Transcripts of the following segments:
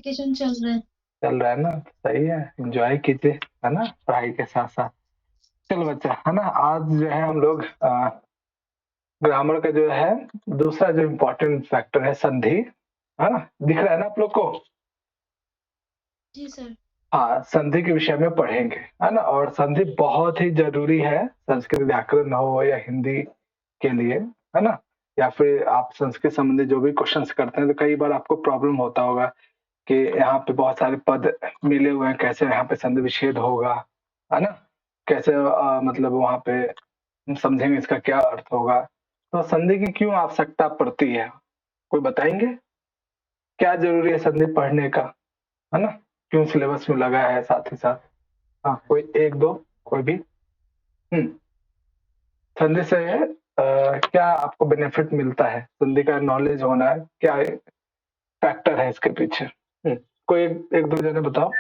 Vacation चल रहा है। चल रहा है ना, सही है, एंजॉय कीजिए, है ना, पढ़ाई के साथ साथ। चलो बच्चा, है ना, आज जो है हम लोग ग्रामर का जो है दूसरा जो इम्पोर्टेंट फैक्टर है संधि, है ना, दिख रहा है ना आप लोग को। जी सर। हाँ, संधि के विषय में पढ़ेंगे, है ना, और संधि बहुत ही जरूरी है, संस्कृत व्याकरण हो या हिंदी के लिए, है ना, या फिर आप संस्कृत संबंधी जो भी क्वेश्चंस करते हैं तो कई बार आपको प्रॉब्लम होता होगा कि यहाँ पे बहुत सारे पद मिले हुए हैं, कैसे यहाँ पे संधि विच्छेद होगा, है ना, कैसे मतलब वहां पे हम समझेंगे इसका क्या अर्थ होगा। तो संधि की क्यों आवश्यकता पड़ती है, कोई बताएंगे, क्या जरूरी है संधि पढ़ने का, है ना, क्यों सिलेबस में लगा है साथ ही साथ। हाँ, कोई एक दो, कोई भी। संधि से क्या आपको बेनिफिट मिलता है, संधि का नॉलेज होना है, क्या फैक्टर है इसके पीछे। कोई एक दो जने बताओ।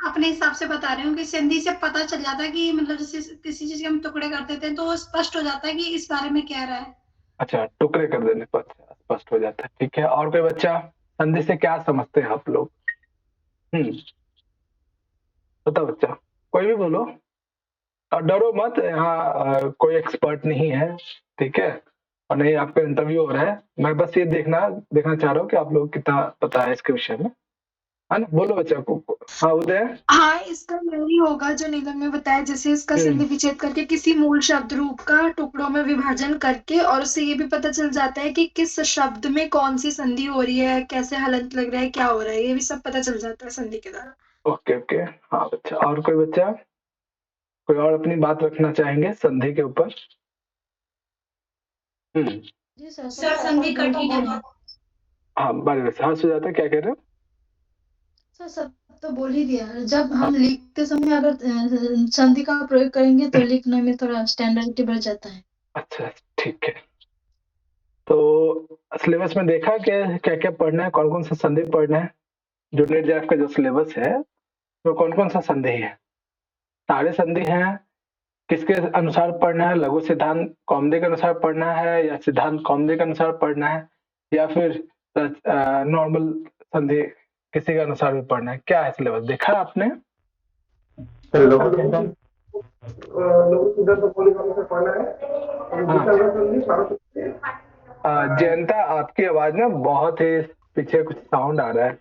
अपने हिसाब से बता रही हूँ कि संधि से पता चल जाता है कि मतलब जैसे किसी चीज के हम टुकड़े कर देते हैं तो स्पष्ट हो जाता है कि इस बारे में कह रहा है। अच्छा, टुकड़े कर देने पर स्पष्ट हो जाता है, ठीक है। और कोई बच्चा, संधि से क्या समझते हैं आप लोग। बताओ बच्चा, कोई भी बोलो, और डरो मत, यहाँ कोई एक्सपर्ट नहीं है, ठीक है, और नहीं आपका इंटरव्यू हो रहा है, मैं बस ये देखना देखना चाह रहा हूँ कि आप लोग कितना पता है इसके विषय में, है ना। बोलो बच्चा को। हाँ उदय। हाँ, इसका यही होगा जो नीलम ने बताया, जैसे इसका संधि विच्छेद करके किसी मूल शब्द रूप का टुकड़ों में विभाजन करके, और उससे ये भी पता चल जाता है कि किस शब्द में कौन सी संधि हो रही है, कैसे हलंत लग रहा है, क्या हो रहा है, ये भी सब पता चल जाता है संधि के द्वारा। Okay okay. हाँ बच्चा, और कोई बच्चा, कोई और अपनी बात रखना चाहेंगे संधि के ऊपर। जी सर, सर संधि कठिन है। हाँ बारी बारी से, हाँ सुजाता क्या कह रहे हो। सर सब तो बोल ही दिया। जब हम लिखते समय अगर संधि का प्रयोग करेंगे तो लिखने में थोड़ा स्टैंडर्डिटी बढ़ जाता है। अच्छा ठीक है। तो सिलेबस में देखा क्या क्या क्या पढ़ना है, कौन कौन सा संधि पढ़ना है, जो नेट जैप का जो सिलेबस है तो कौन कौन सा संधि है, सारे संधि हैं, किसके अनुसार पढ़ना है, लघु सिद्धांत कौमुदी के अनुसार पढ़ना है या सिद्धांत कौमुदी के अनुसार पढ़ना है, या फिर नॉर्मल संधि किसी के अनुसार भी पढ़ना है, क्या है सिलेबस देखा आपने। लघु सिद्धांत तो पढ़ना है। जयंता आपकी आवाज ना बहुत ही पीछे कुछ साउंड आ रहा है।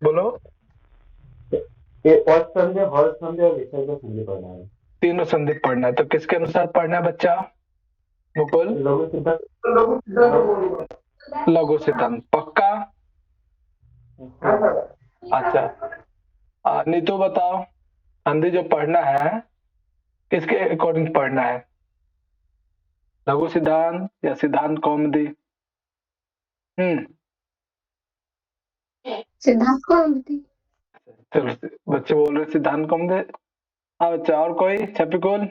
बोलो। पद संधि, हर संधि और विसर्ग संधि पढ़ना है। तीनों संधि पढ़ना है, तो किसके अनुसार पढ़ना है बच्चा, मुकुल। लघु सिद्धांत। लघु सिद्धांत पक्का। अच्छा, नीतू बताओ, संधि जो पढ़ना है किसके अकॉर्डिंग पढ़ना है, लघु सिद्धांत या सिद्धांत कौमुदी। सिद्धांत कौमुदी। चलो बच्चे बोल रहे सिद्धांत कौमुदी। हाँ बच्चा, और कोई छपिकुल।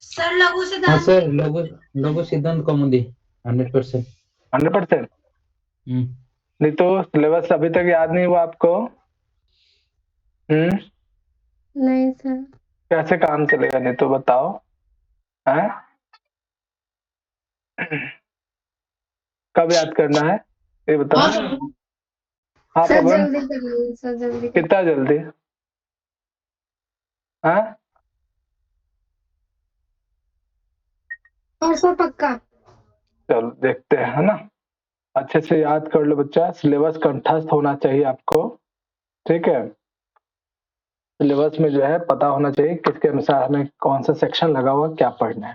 सर लघु हाँ सिद्धांत। सर, लघु लघु सिद्धांत कौमुदी 100%। 100%। नहीं तो सिलेबस अभी तक याद नहीं हुआ आपको। नहीं सर। कैसे काम चलेगा, नहीं तो बताओ है, कब याद करना है ये बताओ। हाँ सर पवन, जल्दी करिए, सर जल्दी करिए। कितना जल्दी। हाँ और सर पक्का। चलो देखते हैं, है ना, अच्छे से याद कर लो बच्चा, सिलेबस कंठस्थ होना चाहिए आपको, ठीक है, सिलेबस में जो है पता होना चाहिए किसके अनुसार हमें कौन सा सेक्शन लगा हुआ क्या पढ़ना है,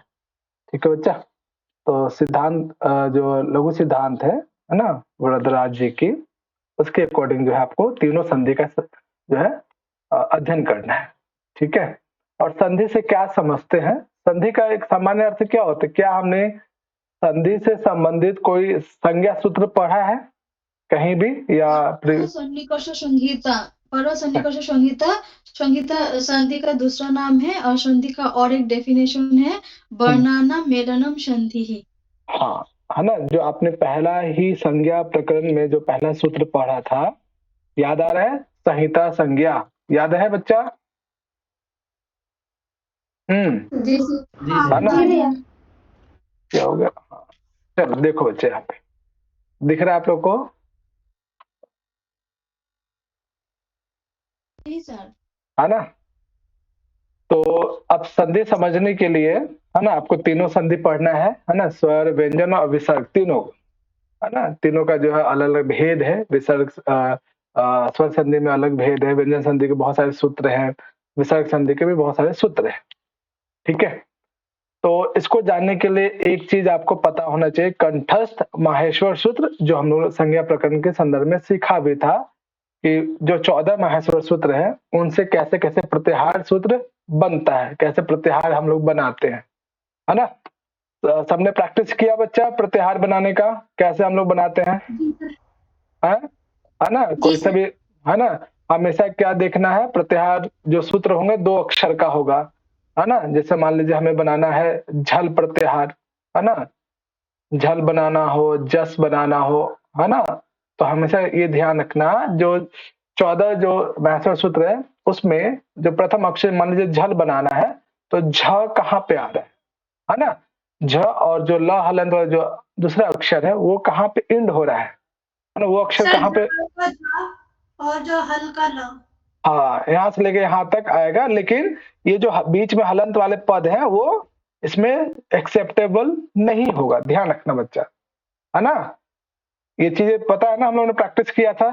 ठीक है बच्चा। तो सिद्धांत जो लघु सिद्धांत है ना, वरदराज जी की, उसके अकॉर्डिंग जो है आपको तीनों संधि का जो है अध्ययन करना है, ठीक है। और संधि से क्या समझते हैं, संधि का एक सामान्य अर्थ क्या होता है, क्या हमने संधि से संबंधित कोई संज्ञा सूत्र पढ़ा है कहीं भी, या सन्निकर्ष संहिता, पर सन्निकर्ष संहिता, संहिता संधि का दूसरा नाम है, और संधि का और एक डेफिनेशन है वर्णानाम मेलनम संधि ही। हाँ, है ना, जो आपने पहला ही संज्ञा प्रकरण में जो पहला सूत्र पढ़ा था, याद आ रहा है, संहिता संज्ञा, याद है बच्चा। जी है ना, क्या हो गया। चलो देखो बच्चे यहाँ पे, दिख रहा है आप लोग को? जी सर। है ना? तो अब संधि समझने के लिए है ना आपको तीनों संधि पढ़ना है ना, स्वर, व्यंजन और विसर्ग तीनों, है ना? तीनों का जो है अलग अलग भेद है। विसर्ग स्वर संधि में अलग भेद है, व्यंजन संधि के बहुत सारे सूत्र हैं, विसर्ग संधि के भी बहुत सारे सूत्र हैं। ठीक है, तो इसको जानने के लिए एक चीज आपको पता होना चाहिए, कंठस्थ माहेश्वर सूत्र, जो हम लोग संज्ञा प्रकरण के संदर्भ में सीखा भी था कि जो 14 माहेश्वर सूत्र है उनसे कैसे कैसे प्रत्याहार सूत्र बनता है, कैसे प्रत्याहार हम लोग बनाते हैं, है ना? तो सबने प्रैक्टिस किया बच्चा प्रत्याहार बनाने का, कैसे हम लोग बनाते हैं? है ना? कोई से भी, है ना? हमेशा क्या देखना है, प्रत्याहार जो सूत्र होंगे 2 अक्षर का होगा, है ना? जैसे मान लीजिए हमें बनाना है झल प्रत्याहार, है ना? झल बनाना हो, जस बनाना हो, है ना? तो हमेशा ये ध्यान रखना, जो 14 जो माहेश्वर सूत्र है उसमें जो प्रथम अक्षर मान लीजिए झल बनाना है, तो झ कहाँ पे आ रहा है ना? झ और जो ल हलंत वाला जो दूसरा अक्षर है वो कहाँ पे इंड हो रहा है ना? वो अक्षर कहाँ पे, और जो हल्का ल, हाँ, यहाँ से लेके यहाँ तक आएगा, लेकिन ये जो बीच में हलंत वाले पद हैं वो इसमें एक्सेप्टेबल नहीं होगा, ध्यान रखना बच्चा, है ना? ये चीजें पता है ना, हम लोगों ने प्रैक्टिस किया था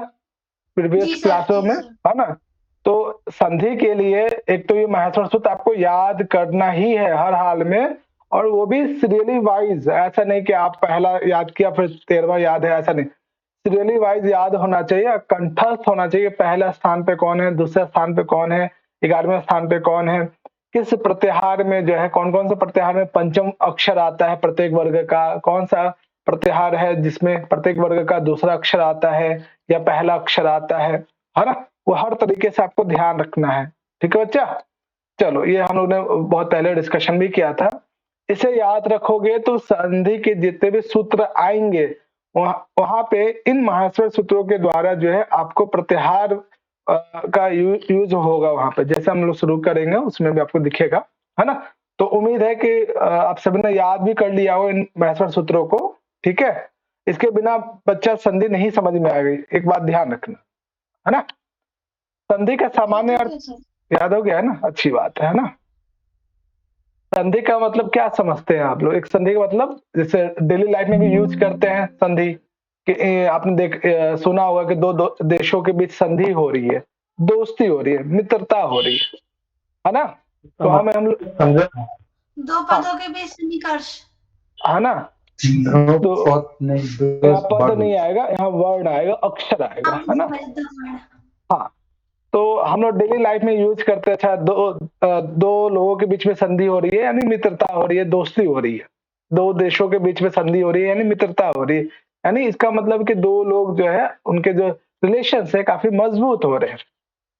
प्रीवियस क्लासों में, है ना? तो संधि के लिए एक तो ये माहेश्वर सूत्र आपको याद करना ही है हर हाल में, और वो भी सीरियली वाइज, ऐसा नहीं कि आप पहला याद किया फिर 13वां याद है, ऐसा नहीं, सीरियली वाइज याद होना चाहिए, कंठस्थ होना चाहिए, पहला स्थान पे कौन है, दूसरे स्थान पे कौन है, 11वें स्थान पे कौन है, किस प्रत्याहार में जो है कौन कौन से प्रत्याहार में पंचम अक्षर आता है प्रत्येक वर्ग का, कौन सा प्रत्याहार है जिसमें प्रत्येक वर्ग का दूसरा अक्षर आता है या पहला अक्षर आता है ना? वो हर तरीके से आपको ध्यान रखना है। ठीक है बच्चा? चलो, ये हम लोग ने बहुत पहले डिस्कशन भी किया था। इसे याद रखोगे तो संधि के जितने भी सूत्र आएंगे वहां पे इन माहेश्वर सूत्रों के द्वारा जो है आपको प्रत्याहार का यूज होगा वहां पे, जैसे हम लोग शुरू करेंगे उसमें भी आपको दिखेगा, है ना? तो उम्मीद है कि आप सभी ने याद भी कर लिया हो इन माहेश्वर सूत्रों को। ठीक है, इसके बिना बच्चा संधि नहीं समझ में आएगी, एक बात ध्यान रखना, है ना? संधि का सामान्य अर्थ याद हो गया है ना? अच्छी बात है ना? संधि का मतलब क्या समझते हैं आप लोग? एक संधि का मतलब जैसे डेली लाइफ में भी यूज करते हैं संधि कि आपने सुना होगा कि दो देशों के बीच संधि हो रही है, दोस्ती हो रही है, मित्रता हो रही है ना? तो हमें हम लोग दो पदों के बीच निष्कर्ष, है ना? तो यहाँ पद नहीं आएगा, यहाँ वर्ड आएगा, अक्षर आएगा, है ना? हाँ, तो हम लोग डेली लाइफ में यूज करते हैं, अच्छा दो लोगों के बीच में संधि हो रही है यानी मित्रता हो रही है, दोस्ती हो रही है, दो देशों के बीच में संधि हो रही है यानी मित्रता हो रही है, यानी इसका मतलब कि दो लोग जो है उनके जो रिलेशन है काफी मजबूत हो रहे हैं,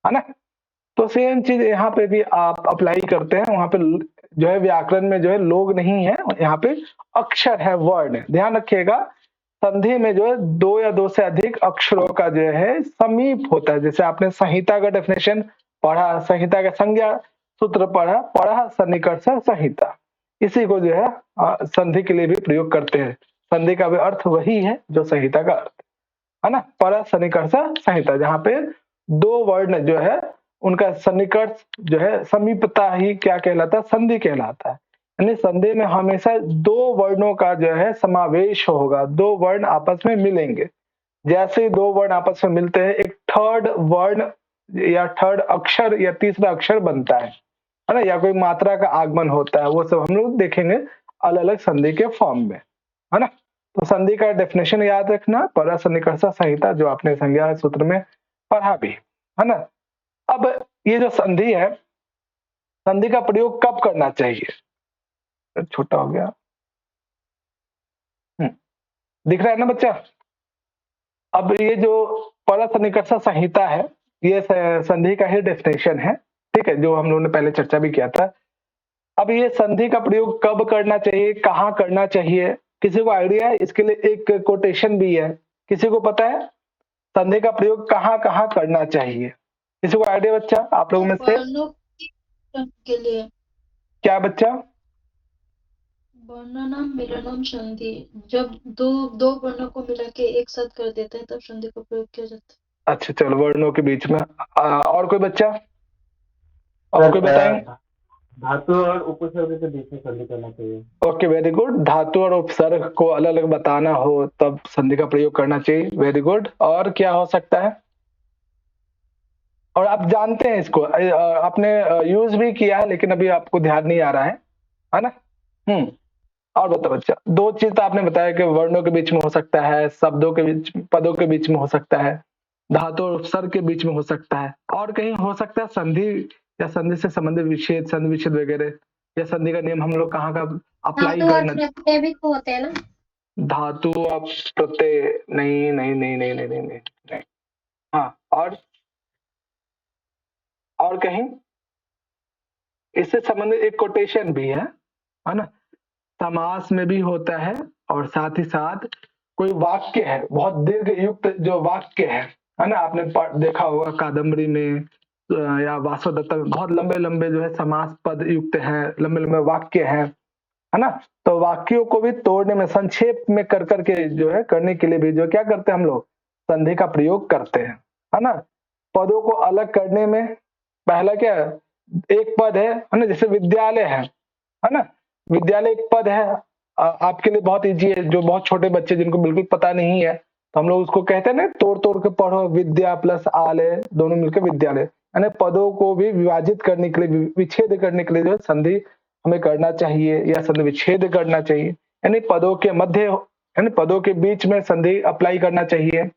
है ना? तो सेम चीज यहाँ पे भी आप अप्लाई करते हैं, वहां पे जो है व्याकरण में जो है लोग नहीं है, यहाँ पे अक्षर है, वर्ड है। ध्यान रखिएगा, संधि में जो है दो या दो से अधिक अक्षरों का जो है समीप होता है। जैसे आपने संहिता का डेफिनेशन पढ़ा, संहिता का संज्ञा सूत्र पढ़ा सन्निकर्ष संहिता, इसी को जो है संधि के लिए भी प्रयोग करते हैं। संधि का भी अर्थ वही है जो संहिता का अर्थ है ना? पढ़ा सन्निकर्ष संहिता, जहाँ पे दो वर्ण जो है उनका सन्निकर्ष जो है समीपता ही क्या कहलाता है? संधि कहलाता है। यानी संधि में हमेशा दो वर्णों का जो है समावेश होगा, दो वर्ण आपस में मिलेंगे। जैसे दो वर्ण आपस में मिलते हैं, एक थर्ड वर्ण या थर्ड अक्षर या तीसरा अक्षर बनता है ना? या कोई मात्रा का आगमन होता है, वो सब हम लोग देखेंगे अलग अलग संधि के फॉर्म में, है ना? तो संधि का डेफिनेशन याद रखना, परा सन्निकर्ष संहिता, जो आपने संज्ञा सूत्र में पढ़ा भी, है ना? अब ये जो संधि है, संधि का प्रयोग कब करना चाहिए? छोटा हो गया, दिख रहा है ना बच्चा? अब ये जो परा सन्निकर्ष संहिता है, ये संधि का ही डेफिनेशन है, ठीक है, जो हम लोगों ने पहले चर्चा भी किया था। अब ये संधि का प्रयोग कब करना चाहिए, कहाँ करना चाहिए, किसी को आइडिया है? इसके लिए एक कोटेशन भी है, किसी को पता है संधि का प्रयोग कहाँ कहाँ करना चाहिए? किसी को आइडिया बच्चा आप लोगों में से? के लिए क्या बच्चा? वर्णनम मिलनम संधि, जब दो वर्णों को मिला के एक साथ कर देते हैं तब संधि का प्रयोग किया जाता है। अच्छा चलो, वर्णों के बीच में और कोई बच्चा, और कोई बताएंगे? धातु और उपसर्ग के बीच में संधि करना चाहिए। Okay, very good. धातु और उपसर्ग को अलग अलग बताना हो तब संधि का प्रयोग करना चाहिए। Very good. और क्या हो सकता है? और आप जानते हैं इसको, आपने यूज भी किया है लेकिन अभी आपको ध्यान नहीं आ रहा है ना? और बताओ बच्चा, दो चीज तो आपने बताया कि वर्णों के बीच में हो सकता है, शब्दों के बीच, पदों के बीच में हो सकता है, धातु और उपसर्ग के बीच में हो सकता है, और कहीं हो सकता है संधि या संधि से संबंधित विच्छेद, संधि विच्छेद वगैरह, या संधि का नियम हम लोग कहाँ का अप्लाई धातु और करना? प्रत्यय भी तो होते हैं ना। धातु और प्रत्यय नहीं नहीं नहीं नहीं नहीं नहीं नहीं, नहीं। हाँ, और कहीं इससे संबंधित एक कोटेशन भी है ना? समास में भी होता है, और साथ ही साथ कोई वाक्य है, बहुत दीर्घ युक्त जो वाक्य है ना? आपने देखा होगा कादम्बरी में या वासवदत्ता में बहुत लंबे लंबे जो है समास पद युक्त हैं, लंबे लंबे वाक्य हैं, है ना? तो वाक्यों को भी तोड़ने में, संक्षेप में कर करके जो है करने के लिए भी जो क्या करते हैं हम लोग, संधि का प्रयोग करते हैं, है ना? पदों को अलग करने में पहला क्या है, एक पद है ना? जैसे विद्यालय है ना? विद्यालय एक पद है, आपके लिए बहुत इजी है, जो बहुत छोटे बच्चे जिनको बिल्कुल पता नहीं है तो हम लोग उसको कहते हैं ना, तोड़ तोड़ के पढ़ो, विद्या प्लस आलय दोनों मिलकर विद्यालय। यानी पदों को भी विभाजित करने के लिए, विच्छेद करने के लिए जो है संधि हमें करना चाहिए या संधि विच्छेद करना चाहिए, यानी पदों के मध्य, यानी पदों के बीच में संधि अप्लाई करना चाहिए।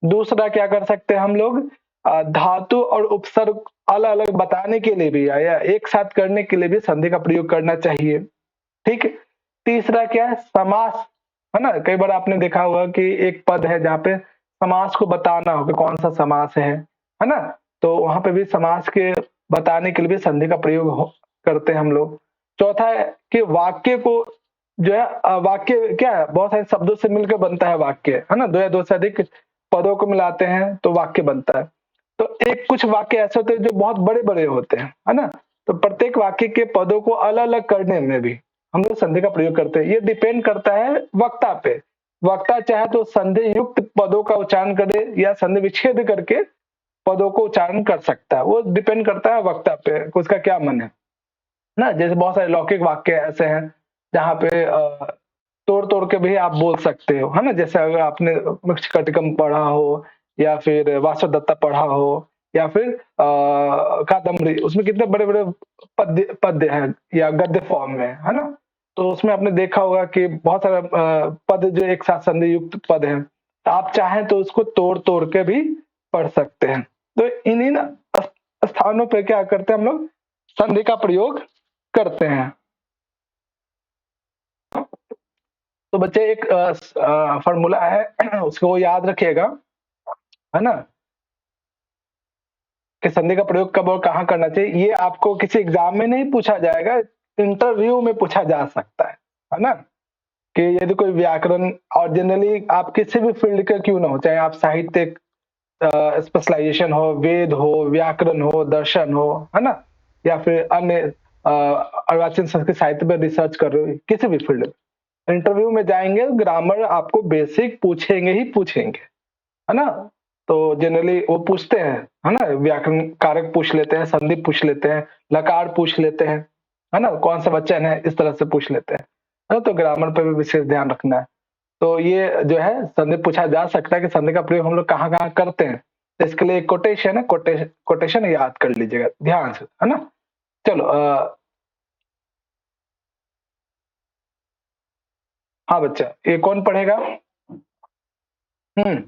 दूसरा क्या कर सकते हैं हम लोग, धातु और उपसर्ग अलग अलग बताने के लिए भी या एक साथ करने के लिए भी संधि का प्रयोग करना चाहिए। ठीक है। तीसरा क्या है, समास, है ना? कई बार आपने देखा होगा कि एक पद है जहाँ पे समास को बताना हो कि कौन सा समास है ना? तो वहां पे भी समास के बताने के लिए भी संधि का प्रयोग करते हैं हम लोग। चौथा है कि वाक्य को जो है, वाक्य क्या है, बहुत सारे शब्दों से मिलकर बनता है वाक्य, है ना? दो या दो से अधिक पदों को मिलाते हैं तो वाक्य बनता है। तो एक कुछ वाक्य ऐसे होते हैं जो बहुत बड़े बड़े होते हैं, है ना? तो प्रत्येक वाक्य के पदों को अलग अलग करने में भी हम लोग संधि का प्रयोग करते हैं। ये डिपेंड करता है वक्ता पे। वक्ता चाहे तो संधि युक्त पदों का उच्चारण करे या संधि विच्छेद करके पदों को उच्चारण कर सकता है, वो डिपेंड करता है वक्ता पे, उसका क्या मन है ना? जैसे बहुत सारे लौकिक वाक्य ऐसे हैं जहाँ पे तोड़ तोड़ के भी आप बोल सकते हो, है ना? जैसे अगर आपने मृच्छकटिकम पढ़ा हो या फिर वासवदत्ता पढ़ा हो या फिर कादम्बरी, उसमें कितने बड़े बड़े पद्य हैं या गद्य फॉर्म में, है ना? तो उसमें आपने देखा होगा कि बहुत सारे पद जो एक साथ संधि युक्त पद हैं, तो आप चाहें तो उसको तोड़ तोड़ के भी पढ़ सकते हैं। तो इन स्थानों पे क्या करते हैं हम लोग, संधि का प्रयोग करते हैं। तो बच्चे एक फॉर्मूला है उसको याद रखिएगा, है ना? कि संधि का प्रयोग कब और कहाँ करना चाहिए। ये आपको किसी एग्जाम में नहीं पूछा जाएगा, इंटरव्यू में पूछा जा सकता है ना? कि यदि कोई व्याकरण, और जनरली आप किसी भी फील्ड के क्यों ना हो, चाहे आप साहित्य स्पेशलाइजेशन हो, वेद हो, व्याकरण हो, दर्शन हो, है ना? या फिर अन्य अर्वाचीन संस्कृत साहित्य पर रिसर्च कर रहे हो, किसी भी फील्ड में इंटरव्यू में जाएंगे, ग्रामर आपको बेसिक पूछेंगे ही पूछेंगे, है ना? तो जनरली वो पूछते हैं, है ना? व्याकरण कारक पूछ लेते हैं, संधि पूछ लेते हैं, लकार पूछ लेते हैं, है ना? कौन सा वचन है, इस तरह से पूछ लेते हैं, है ना? तो ग्रामर पर भी विशेष ध्यान रखना है। तो ये जो है संधि पूछा जा सकता है कि संधि का प्रयोग हम लोग कहाँ कहाँ करते हैं। तो इसके लिए एक कोटेशन है, कोटेशन याद कर लीजिएगा ध्यान से, है ना? चलो हाँ बच्चा, ये कौन पढ़ेगा? मैं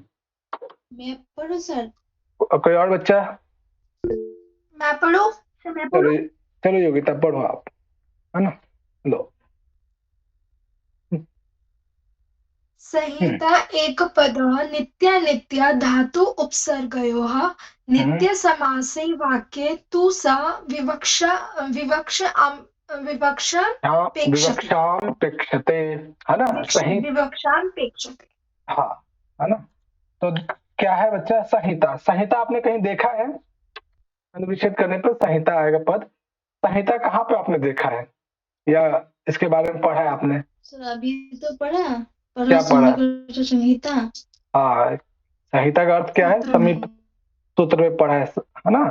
पढ़ूं सर? कोई और बच्चा? मैं पढ़ूं? मैं पढ़ूं? चलो योगिता पढ़ो आप, है ना? लो। संहिता एकपदः नित्यानित्या धातु उपसर्गयोः नित्यसमासे वाक्ये तु सा विवक्षापेक्षते, है ना? सही, विवक्षापेक्षते। हाँ, है ना? तो क्या है बच्चा, संहिता। संहिता आपने कहीं देखा है? अनुच्छेद करने पर संहिता आएगा पद। संहिता कहाँ पे आपने देखा है या इसके बारे में पढ़ा है आपने? सर अभी तो पढ़ा क्या पढ़ा? सन्निकर्ष संहिता हाँ, संहिता का अर्थ क्या है? सूत्र में। समीप सूत्र में पढ़ा है ना?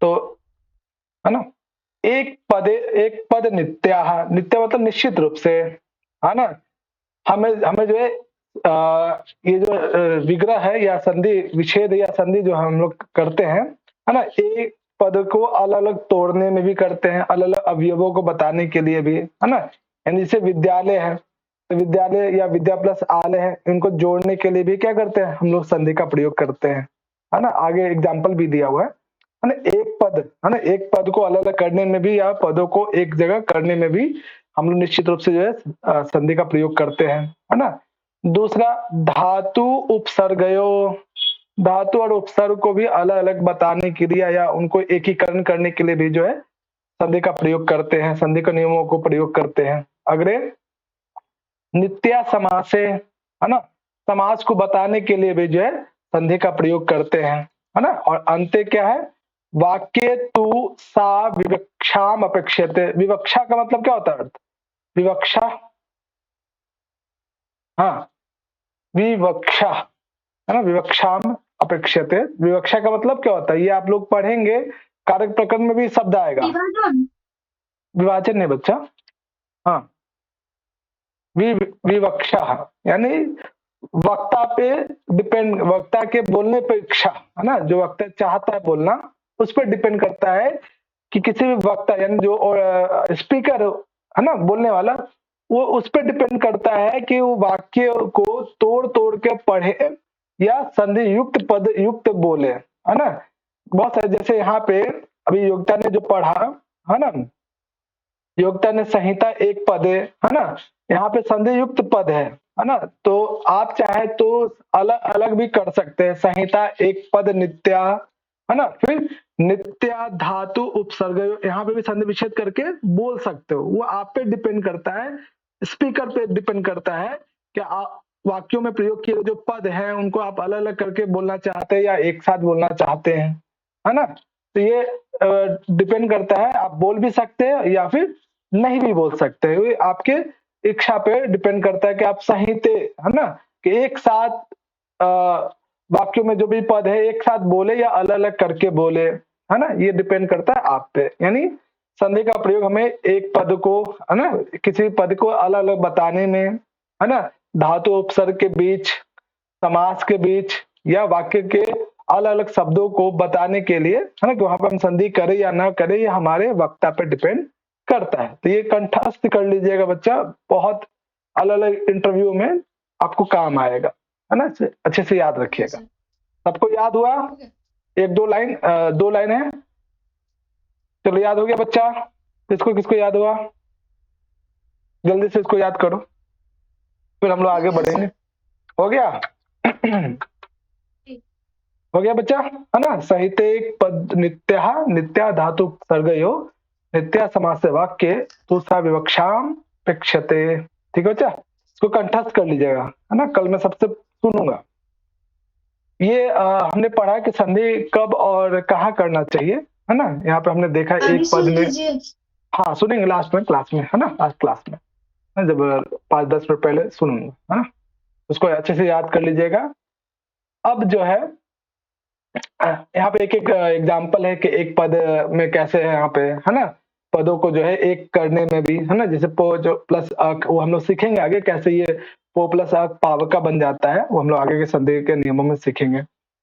तो है ना, एक पद नित्या, नित्य मतलब निश्चित रूप से, है ना। हमें जो है ये जो विग्रह है या संधि विच्छेद या संधि जो हम लोग करते हैं, है ना, एक पद को अलग अलग तोड़ने में भी करते हैं, अलग अलग अवयवों को बताने के लिए भी, है ना। यानी जैसे विद्यालय है, तो विद्यालय या विद्या प्लस आलय है, इनको जोड़ने के लिए भी क्या करते हैं हम लोग? संधि का प्रयोग करते हैं, है ना। आगे एग्जाम्पल भी दिया हुआ है ना। एक पद, है ना, एक पद को अलग अलग करने में भी या पदों को एक जगह करने में भी हम लोग निश्चित रूप से जो है संधि का प्रयोग करते हैं, है ना। दूसरा, धातु उपसर्गयो, धातु और उपसर्ग को भी अलग अलग बताने के लिए या उनको एकीकरण करने के लिए भी जो है संधि का प्रयोग करते हैं, संधि के नियमों को प्रयोग करते हैं। अगले, नित्या समासे, है ना, समास को बताने के लिए भी जो है संधि का प्रयोग करते हैं, है ना। और अंत्य क्या है? वाक्य तु सा विवक्षाम अपेक्षते। विवक्षा का मतलब क्या होता है? अर्थ विवक्षा, हाँ, विवक्षा, है ना, विवक्षाम अपेक्षते। विवक्षा का मतलब क्या होता है? ये आप लोग पढ़ेंगे, कारक प्रकरण में भी शब्द आएगा। विभाजन। विभाजन नहीं बच्चा, हाँ, विवक्षा यानी वक्ता पे डिपेंड, वक्ता के बोलने पे इच्छा, है ना, जो वक्ता चाहता है बोलना उस पर डिपेंड करता है कि किसी भी वक्ता यानी जो स्पीकर है ना, बोलने वाला, वो उस पर डिपेंड करता है कि वो वाक्य को तोड़ तोड़ के पढ़े या संधि युक्त पद युक्त बोले, है ना। बहुत सारे, जैसे यहाँ पे अभी योगिता ने जो पढ़ा, है ना, योगिता ने संहिता एक पद है ना, यहाँ पे संधि युक्त पद है ना। तो आप चाहे तो अलग अलग भी कर सकते हैं, संहिता एक पद नित्या, है ना, फिर नित्या धातु उपसर्ग, यहाँ पे भी संधि विच्छेद करके बोल सकते हो। वो आप पे डिपेंड करता है, स्पीकर पे डिपेंड करता है कि आप वाक्यों में प्रयोग किए जो पद हैं उनको आप अलग अलग करके बोलना चाहते हैं या एक साथ बोलना चाहते हैं, है ना। तो ये डिपेंड करता है, आप बोल भी सकते हैं या फिर नहीं भी बोल सकते हैं, ये आपके इच्छा पे डिपेंड करता है कि आप संहिते, है ना, कि एक साथ वाक्यों में जो भी पद है एक साथ बोले या अलग अलग करके बोले, है ना। ये डिपेंड करता है आप पे। यानी संधि का प्रयोग हमें एक पद को, है ना, किसी पद को अलग अलग बताने में, है ना, धातु उपसर्ग के बीच, समास के बीच या वाक्य के अलग अलग शब्दों को बताने के लिए, है ना, कि वहां पर हम संधि करें या ना करें ये हमारे वक्ता पे डिपेंड करता है। तो ये कंठस्थ कर लीजिएगा बच्चा, बहुत अलग अलग इंटरव्यू में आपको काम आएगा, है ना। अच्छे से याद रखिएगा। सबको याद हुआ? एक दो लाइन है, चलो याद हो गया बच्चा? किसको किसको याद हुआ? जल्दी से इसको याद करो, फिर हम लोग आगे बढ़ेंगे। हो गया? हो गया बच्चा, है ना। संहिते पद नित्या धातु सर्गयो नित्या समास वाक्य तो सा विवक्षाम प्रेक्षते। ठीक है बच्चा, इसको कंठस्थ कर लीजिएगा, है ना, कल मैं सबसे सुनूंगा। ये हमने पढ़ा कि संधि कब और कहाँ करना चाहिए, है ना। यहाँ पे हमने देखा एक पद में, हाँ सुनेंगे लास्ट में क्लास में, है ना, लास्ट क्लास में, जब 5-10 मिनट पहले सुनूंगा, है ना। उसको अच्छे से याद कर लीजिएगा। अब जो है यहाँ पे एक एक एग्जाम्पल है कि एक पद में कैसे है, यहाँ पे, है ना, पदों को जो है एक करने में भी, है ना, जैसे पो जो प्लस अक, वो हम लोग सीखेंगे आगे कैसे ये पो प्लस अक पावका बन जाता है, वो हम लोग आगे के संधि के नियमों में सीखेंगे।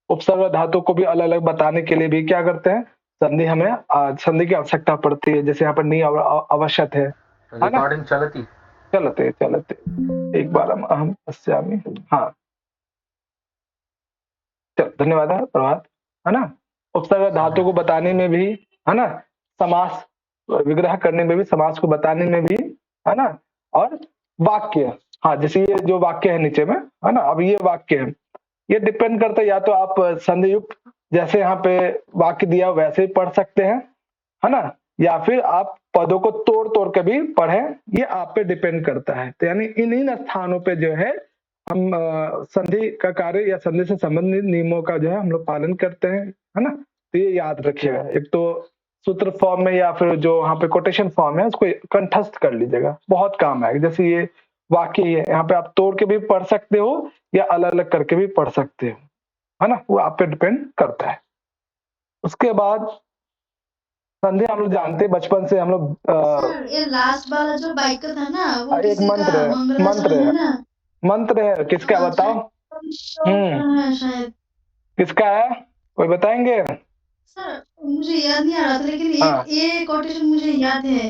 उपसर्ग धातु को भी अलग अलग बताने के लिए भी क्या करते हैं, संधि हमें संधि की आवश्यकता पड़ती है। जैसे यहाँ पर नी आवश्यक है ना, चलते चलते एक बार हम पश्यामी, हाँ चल धन्यवाद है प्रभात, है ना। उपसर्ग धातु को बताने में भी, है ना, समास विग्रह करने में भी, समास को बताने में भी, है ना, और वाक्य, हाँ जैसे ये जो वाक्य है नीचे में, है ना, अब ये वाक्य है, ये डिपेंड करता है या तो आप संधि युक्त जैसे यहाँ पे वाक्य दिया वैसे ही पढ़ सकते हैं, है ना, या फिर आप पदों को तोड़ तोड़ के भी पढ़ें, ये आप पे डिपेंड करता है। तो यानी इन स्थानों पे जो है हम संधि का कार्य या संधि से संबंधित नियमों का जो है हम लोग पालन करते हैं, है ना। तो ये याद रखिएगा, एक तो सूत्र फॉर्म में या फिर जो वहाँ पे कोटेशन फॉर्म है उसको कंठस्थ कर लीजिएगा, बहुत काम आएगा। जैसे ये वाक्य है, यहाँ पे आप तोड़ के भी पढ़ सकते हो या अलग अलग करके भी पढ़ सकते हो, है ना, वो आप पे डिपेंड करता है। उसके बाद संधि हम लोग जानते हैं बचपन से हम लोग सर ये लास्ट वाला जो वाक्य था ना वो एक किसी मंत्र का है, मंगलाचरण है ना? मंत्र है, किसका हाँ, बताओ? है शायद। किसका है, कोई बताएंगे? सर मुझे याद नहीं आ रहा था, लेकिन हाँ। ये कोटेशन मुझे याद है।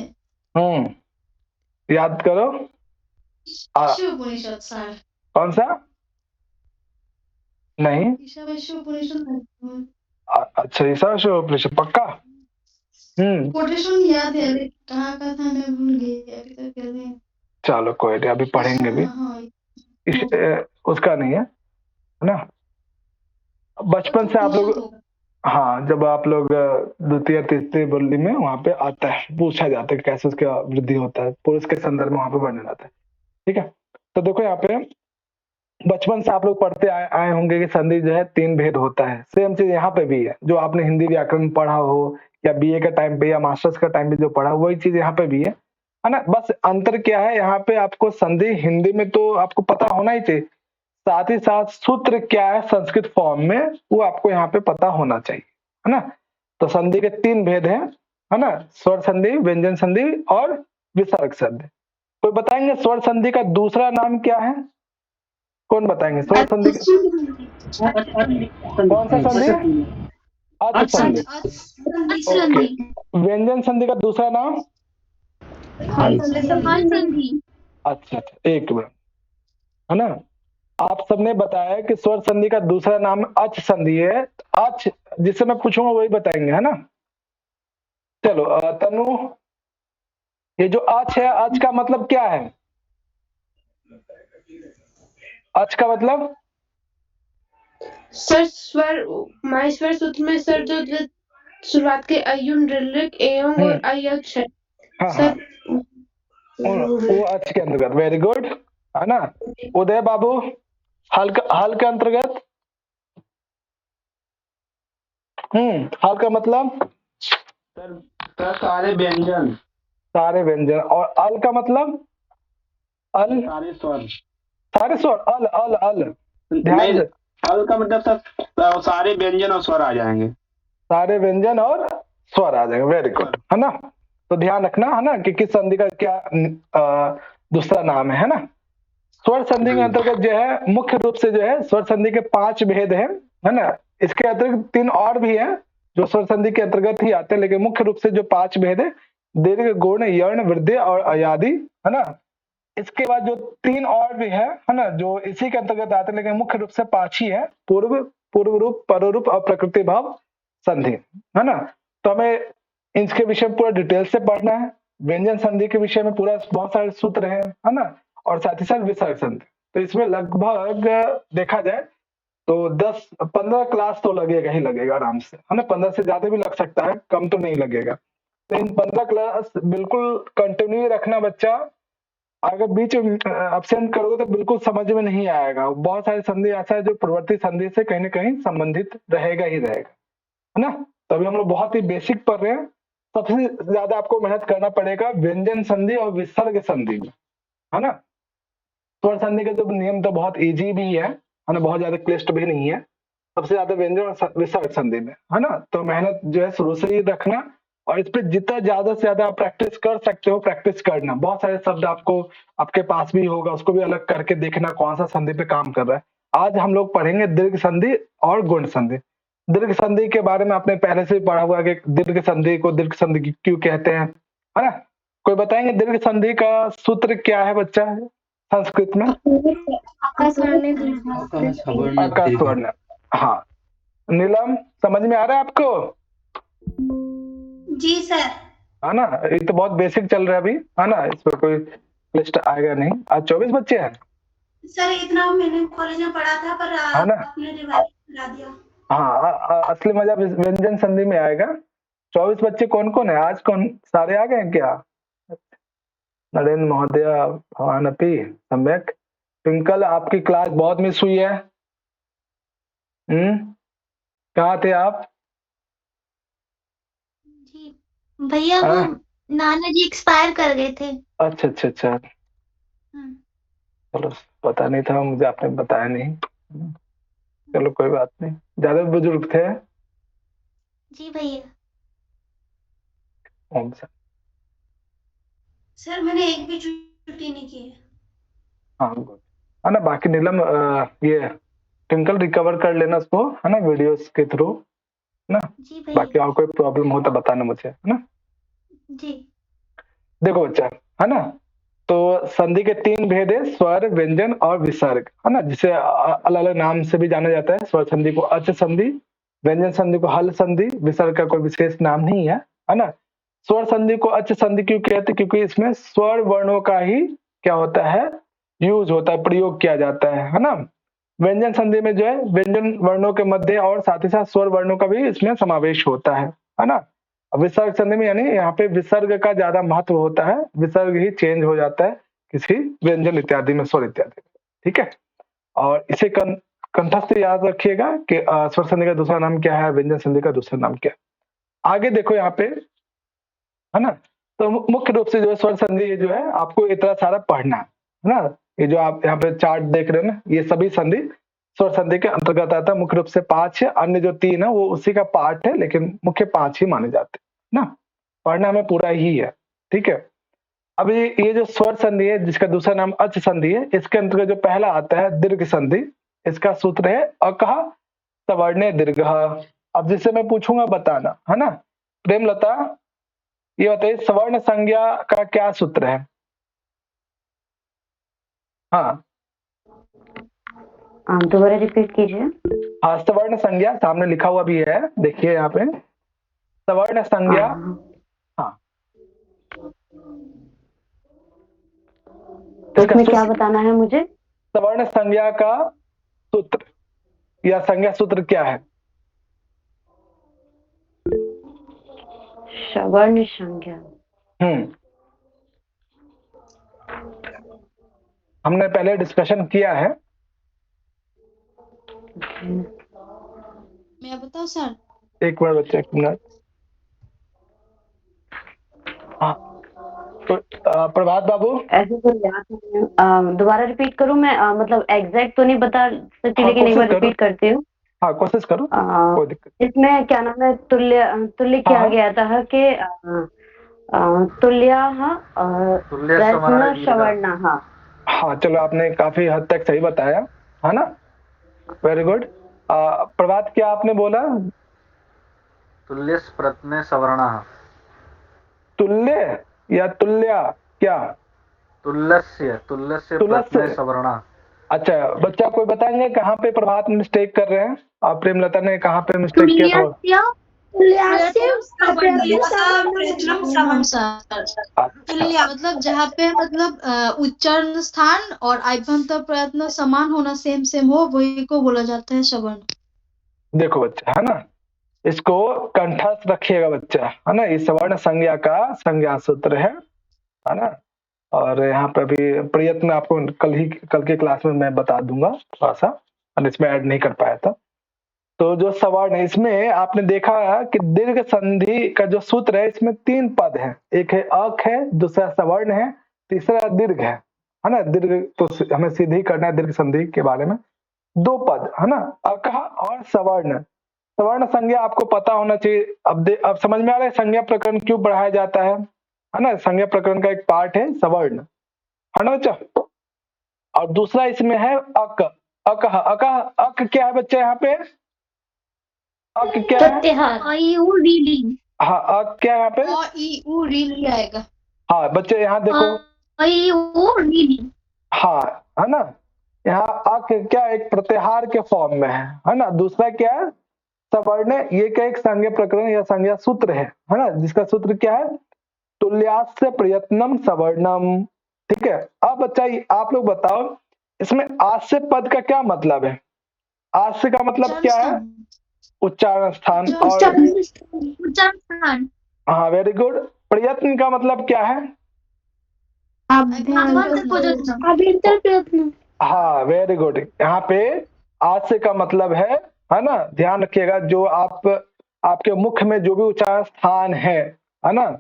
याद करो। ईशावास्य सर। कौन सा? नहीं। ईशावास्य उपनिषद। अच्छा, ईशावास्य उपनिषद पक्का? कोटेशन याद है, लेकिन कहाँ का था मैं भूल गई अभी तक याद नहीं। चलो कोई नहीं, अभी पढ़ेंगे भी। उसका नहीं है ना? बचपन से आप लोग, हाँ, जब आप लोग द्वितीय तीसरी बोली में वहां पे आता है, पूछा जाता है कैसे उसका वृद्धि होता है, पुरुष के संदर्भ में वहां पे वर्णन आता है। ठीक है, तो देखो यहाँ पे बचपन से आप लोग पढ़ते आए होंगे कि संधि जो है 3 भेद होता है। सेम चीज यहाँ पे भी है, जो आपने हिंदी व्याकरण पढ़ा हो या बीए के टाइम पे या मास्टर्स का टाइम पे जो पढ़ा, वही चीज यहाँ पे भी है ना। बस अंतर क्या है, यहाँ पे आपको संधि हिंदी में तो आपको पता होना ही चाहिए, साथ ही साथ सूत्र क्या है संस्कृत फॉर्म में वो आपको यहाँ पे पता होना चाहिए, है ना। तो संधि के 3 भेद है ना, स्वर संधि, व्यंजन संधि और विसर्ग संधि। कोई बताएंगे स्वर संधि का दूसरा नाम क्या है? कौन बताएंगे स्वर संधि? कौन सा संधि? अच संधि। ओके, व्यंजन संधि का दूसरा नाम? अच्छा, एक मिनट, है ना। आप सबने बताया कि स्वर संधि का दूसरा नाम अच संधि है। अच जिससे मैं पूछूंगा वही बताएंगे, है ना। चलो तनु, ये जो अच है, अच का मतलब क्या है? अच का मतलब? सर स्वर, माहेश्वर सूत्र में सर जो शुरुआत के अयुन ऋलिक एवं और अयक्ष है। हाँ, सर वो अच के अंतर्गत। वेरी गुड, है ना। उदय बाबू, हल के अंतर्गत? हल का मतलब? सर सारे व्यंजन। सारे व्यंजन। और अल का मतलब? अल सारे स्वर। सारे स्वर। अल अल अल ध्यान से, अल का मतलब सर सारे व्यंजन और स्वर आ जाएंगे। सारे व्यंजन और स्वर आ जाएंगे। वेरी गुड, है ना। तो ध्यान रखना, है ना, कि किस संधि का क्या दूसरा नाम है ना। स्वर संधि के अंतर्गत जो है मुख्य रूप से जो है स्वर संधि के 5 भेद है ना। इसके अतिरिक्त 3 और भी है जो स्वर संधि के अंतर्गत ही आते हैं, लेकिन मुख्य रूप से जो 5 भेद है, दीर्घ, गुण, यर्ण, वृद्धि और अयादि, है ना। इसके बाद जो 3 और भी है ना, जो इसी के अंतर्गत आते हैं, लेकिन मुख्य रूप से 5 ही है, पूर्व रूप, पर रूप और प्रकृति भाव संधि, है ना। तो हमें इसके विषय में पूरा डिटेल से पढ़ना है। व्यंजन संधि के विषय में पूरा बहुत सारे सूत्र है ना, और साथ ही साथ विसर्ग संधि। तो इसमें लगभग देखा जाए तो 10-15 क्लास तो लगेगा ही लगेगा आराम से, है ना। 15 से ज्यादा भी लग सकता है, कम तो नहीं लगेगा। तो इन 15 क्लास बिल्कुल कंटिन्यू रखना बच्चा। अगर बीच में अब्सेंट करोगे तो बिल्कुल समझ में नहीं आएगा। बहुत सारे संधि ऐसा है जो प्रवर्ती संधि से कहीं ना कहीं संबंधित रहेगा ही रहेगा, है ना। तभी हम लोग बहुत ही बेसिक पढ़ रहे हैं। सबसे ज्यादा आपको मेहनत करना पड़ेगा व्यंजन संधि और विसर्ग संधि में, है ना। स्वर संधि के जो नियम तो बहुत इजी भी है ना, बहुत ज्यादा क्लिष्ट भी नहीं है। सबसे ज्यादा व्यंजन और विसर्ग संधि में, है ना। तो मेहनत जो है शुरू से ही रखना, और इस पे जितना ज्यादा से ज्यादा आप प्रैक्टिस कर सकते हो प्रैक्टिस करना। बहुत सारे शब्द आपको आपके पास भी होगा, उसको भी अलग करके देखना कौन सा संधि पे काम कर रहा है। आज हम लोग पढ़ेंगे दीर्घ संधि और गुण संधि। दीर्घ संधि के बारे में आपने पहले से पढ़ा हुआ है कि दीर्घ संधि को दीर्घ संधि क्यों कहते हैं, है ना। कोई बताएंगे दीर्घ संधि का सूत्र क्या है बच्चा संस्कृत में? अकस्वर्ण। हाँ, नीलम समझ में आ रहा है आपको? जी सर। है ना, ये तो बहुत बेसिक चल रहा है अभी, है ना, इस पर कोई लिस्ट आएगा नहीं। आज 24 बच्चे हैं सर, इतना मैंने कॉलेज में पढ़ा था, पर है ना। आपने रिवाइज करा दिया। हाँ, असली मजा व्यंजन संधि में आएगा। 24 बच्चे कौन कौन है आज? कौन सारे आ गए क्या? नरेंद्र महोदय, भवानपी, सम्यक। ट्विंकल, आपकी क्लास बहुत मिस हुई है। कहाँ थे आप? जी भैया वो हाँ? नाना जी एक्सपायर कर गए थे। अच्छा अच्छा अच्छा, हम्म, चलो पता नहीं था मुझे, आपने बताया नहीं। चलो कोई बात नहीं, ज्यादा बुजुर्ग थे? जी भैया। कौन सा? सर मैंने एक भी छुट्टी नहीं की है। हाँ good। है ना, बाकी नीलम ये ट्विंकल रिकवर कर लेना उसको, है ना, वीडियोस के थ्रू ना। जी भैया। बाकी और कोई प्रॉब्लम हो तो बताना मुझे, है ना। जी। देखो बच्चा, है ना, तो संधि के 3 भेद है, स्वर, व्यंजन और विसर्ग, है ना, जिसे अलग अलग नाम से भी जाना जाता है। स्वर संधि को अच संधि, व्यंजन संधि को हल संधि, विसर्ग का कोई विशेष नाम नहीं है ना। स्वर संधि को अच संधि क्यों कहते हैं? क्योंकि इसमें स्वर वर्णों का ही क्या होता है, यूज होता है, प्रयोग किया जाता है ना। व्यंजन संधि में जो है व्यंजन वर्णों के मध्य और साथ ही साथ स्वर वर्णों का भी इसमें समावेश होता है ना। विसर्ग संधि में यानी यहाँ पे विसर्ग का ज्यादा महत्व होता है, विसर्ग ही चेंज हो जाता है किसी व्यंजन इत्यादि में, स्वर इत्यादि में, ठीक है। और इसे कंठस्थ याद रखिएगा कि स्वर संधि का दूसरा नाम क्या है, व्यंजन संधि का दूसरा नाम क्या है। आगे देखो यहाँ पे, है ना, तो मुख्य रूप से जो है स्वर संधि जो है आपको इतना सारा पढ़ना है ना। ये जो आप यहाँ पे चार्ट देख रहे हो ना, ये सभी संधि स्वर संधि के अंतर्गत आता है। मुख्य रूप से 5 है, अन्य जो 3 है वो उसी का पार्ट है, लेकिन मुख्य 5 ही माने जाते हैं ना। पढ़ना हमें पूरा ही है, ठीक है। अब ये जो स्वर संधि है जिसका दूसरा नाम अच संधि है, इसके अंतर्गत जो पहला आता है दीर्घ संधि, इसका सूत्र है अकह सवर्णे दीर्घ। अब जिससे मैं पूछूंगा बताना, है ना। प्रेमलता, ये बताइए सवर्ण संज्ञा का क्या सूत्र है? हाँ दोबारा रिपीट कीजिए। हाँ, सवर्ण संज्ञा सामने लिखा हुआ भी है, देखिए यहाँ पे सवर्ण संज्ञा। हाँ, तो इसमें क्या बताना है मुझे? सवर्ण संज्ञा का सूत्र या संज्ञा सूत्र क्या है? सवर्ण संज्ञा। हमने पहले डिस्कशन किया है। मैं बताऊं सर? एक बार बच्चे, एक मिनट। हाँ, तो प्रभात बाबू, ऐसे तो याद नहीं। दोबारा रिपीट करूं मैं? मतलब एग्जैक्ट तो नहीं बता सकती, हाँ, लेकिन एक बार कोशिश करो। रिपीट करती हूँ। हाँ, कोशिश करो, कोई दिक्कत। इसमें क्या नाम है, तुल्य तुल्य किया हाँ। गया था कि तुल्यः प्रश्न सवर्णः। हाँ, चलो आपने काफी हद तक सही बताया, है ना, वेरी गुड। प्रभात, क्या आपने बोला? तुल्यस् प्रत्यय सवर्णः। तुल्य या तुल्या? क्या? तुल्यस्य प्रत्यय सवर्णः। अच्छा, बच्चा कोई बताएंगे कहाँ पे प्रभात मिस्टेक कर रहे हैं? और प्रेमलता ने कहाँ पे मिस्टेक किया था? तुल्य मतलब जहाँ पे मतलब उच्चारण स्थान और आभ्यंतर प्रयत्न समान होना, सेम सेम हो, वही को बोला जाता है सवर्ण। देखो बच्चा, है ना, इसको कंठस्थ रखिएगा बच्चा, है ना। इस सवर्ण संज्ञा का संज्ञा सूत्र है ना। और यहाँ पे अभी प्रयत्न आपको कल के क्लास में मैं बता दूंगा थोड़ा सा, और इसमें ऐड नहीं कर पाया था। तो जो सवर्ण है, इसमें आपने देखा कि दीर्घ संधि का जो सूत्र है, इसमें 3 पद है। एक है अक है, दूसरा सवर्ण है, तीसरा दीर्घ है ना। दीर्घ तो हमें सीधे ही करना है दीर्घ संधि के बारे में। 2 पद, है ना, अकह और सवर्ण। सवर्ण संज्ञा आपको पता होना चाहिए। अब समझ में आ रहा है संज्ञा प्रकरण क्यों पढ़ाया जाता है ना। संज्ञा प्रकरण का एक पार्ट है सवर्ण, है ना बच्चा। और दूसरा इसमें है अक, अकह, अकह, अक क्या है बच्चा? यहाँ पे अक क्या है? हाँ, अक क्या है यहाँ पे? आएगा। हाँ बच्चे, यहाँ देखो, हाँ, है ना। यहाँ अक क्या, एक प्रत्याहार के फॉर्म में है ना। दूसरा क्या है? सवर्ण। ये क्या, एक संज्ञा प्रकरण या संज्ञा सूत्र है ना, जिसका सूत्र क्या है? तुल्यास्य प्रयत्नम सवर्णम, ठीक है। अब बच्चा आप लोग बताओ, इसमें आस्य पद का क्या मतलब है? आस्य का मतलब क्या है? उच्चारण स्थान। और हाँ, वेरी गुड। प्रयत्न का मतलब क्या है? हाँ, वेरी गुड। यहाँ पे आस्य का मतलब है ना, ध्यान रखिएगा, जो आपके मुख में जो भी उच्चारण स्थान है है ना,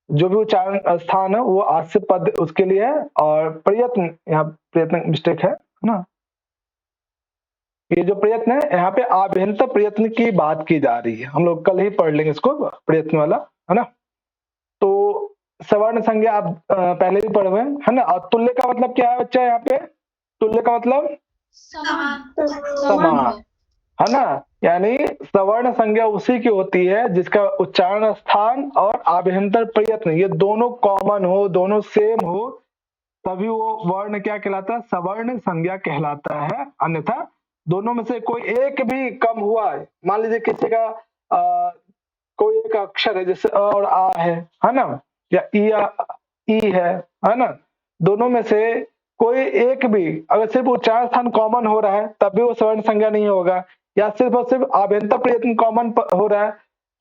जो भी उच्चारण स्थान है वो आस्य पद उसके लिए है, और प्रयत्न, यहाँ प्रयत्न मिस्टेक है ना, ये जो प्रयत्न है यहाँ पे आभ्यंतर प्रयत्न की बात की जा रही है, हम लोग कल ही पढ़ लेंगे इसको, प्रयत्न वाला, है ना। तो सवर्ण संज्ञा आप पहले भी पढ़े हुए हैं, है ना। और तुल्य का मतलब क्या है बच्चा, यहाँ पे तुल्य का मतलब समान समान, है ना। यानी सवर्ण संज्ञा उसी की होती है जिसका उच्चारण स्थान और आभ्यंतर प्रयत्न ये दोनों कॉमन हो, दोनों सेम हो, तभी वो वर्ण क्या कहलाता है, सवर्ण संज्ञा कहलाता है। अन्यथा दोनों में से कोई एक भी कम हुआ है, मान लीजिए किसी का कोई एक अक्षर है, जैसे अ और आ है ना, या ई है ना, दोनों में से कोई एक भी अगर सिर्फ उच्चारण स्थान कॉमन हो रहा है तब भी वो सवर्ण संज्ञा नहीं होगा, या सिर्फ और सिर्फ आभ्यंतर प्रयत्न कॉमन हो रहा है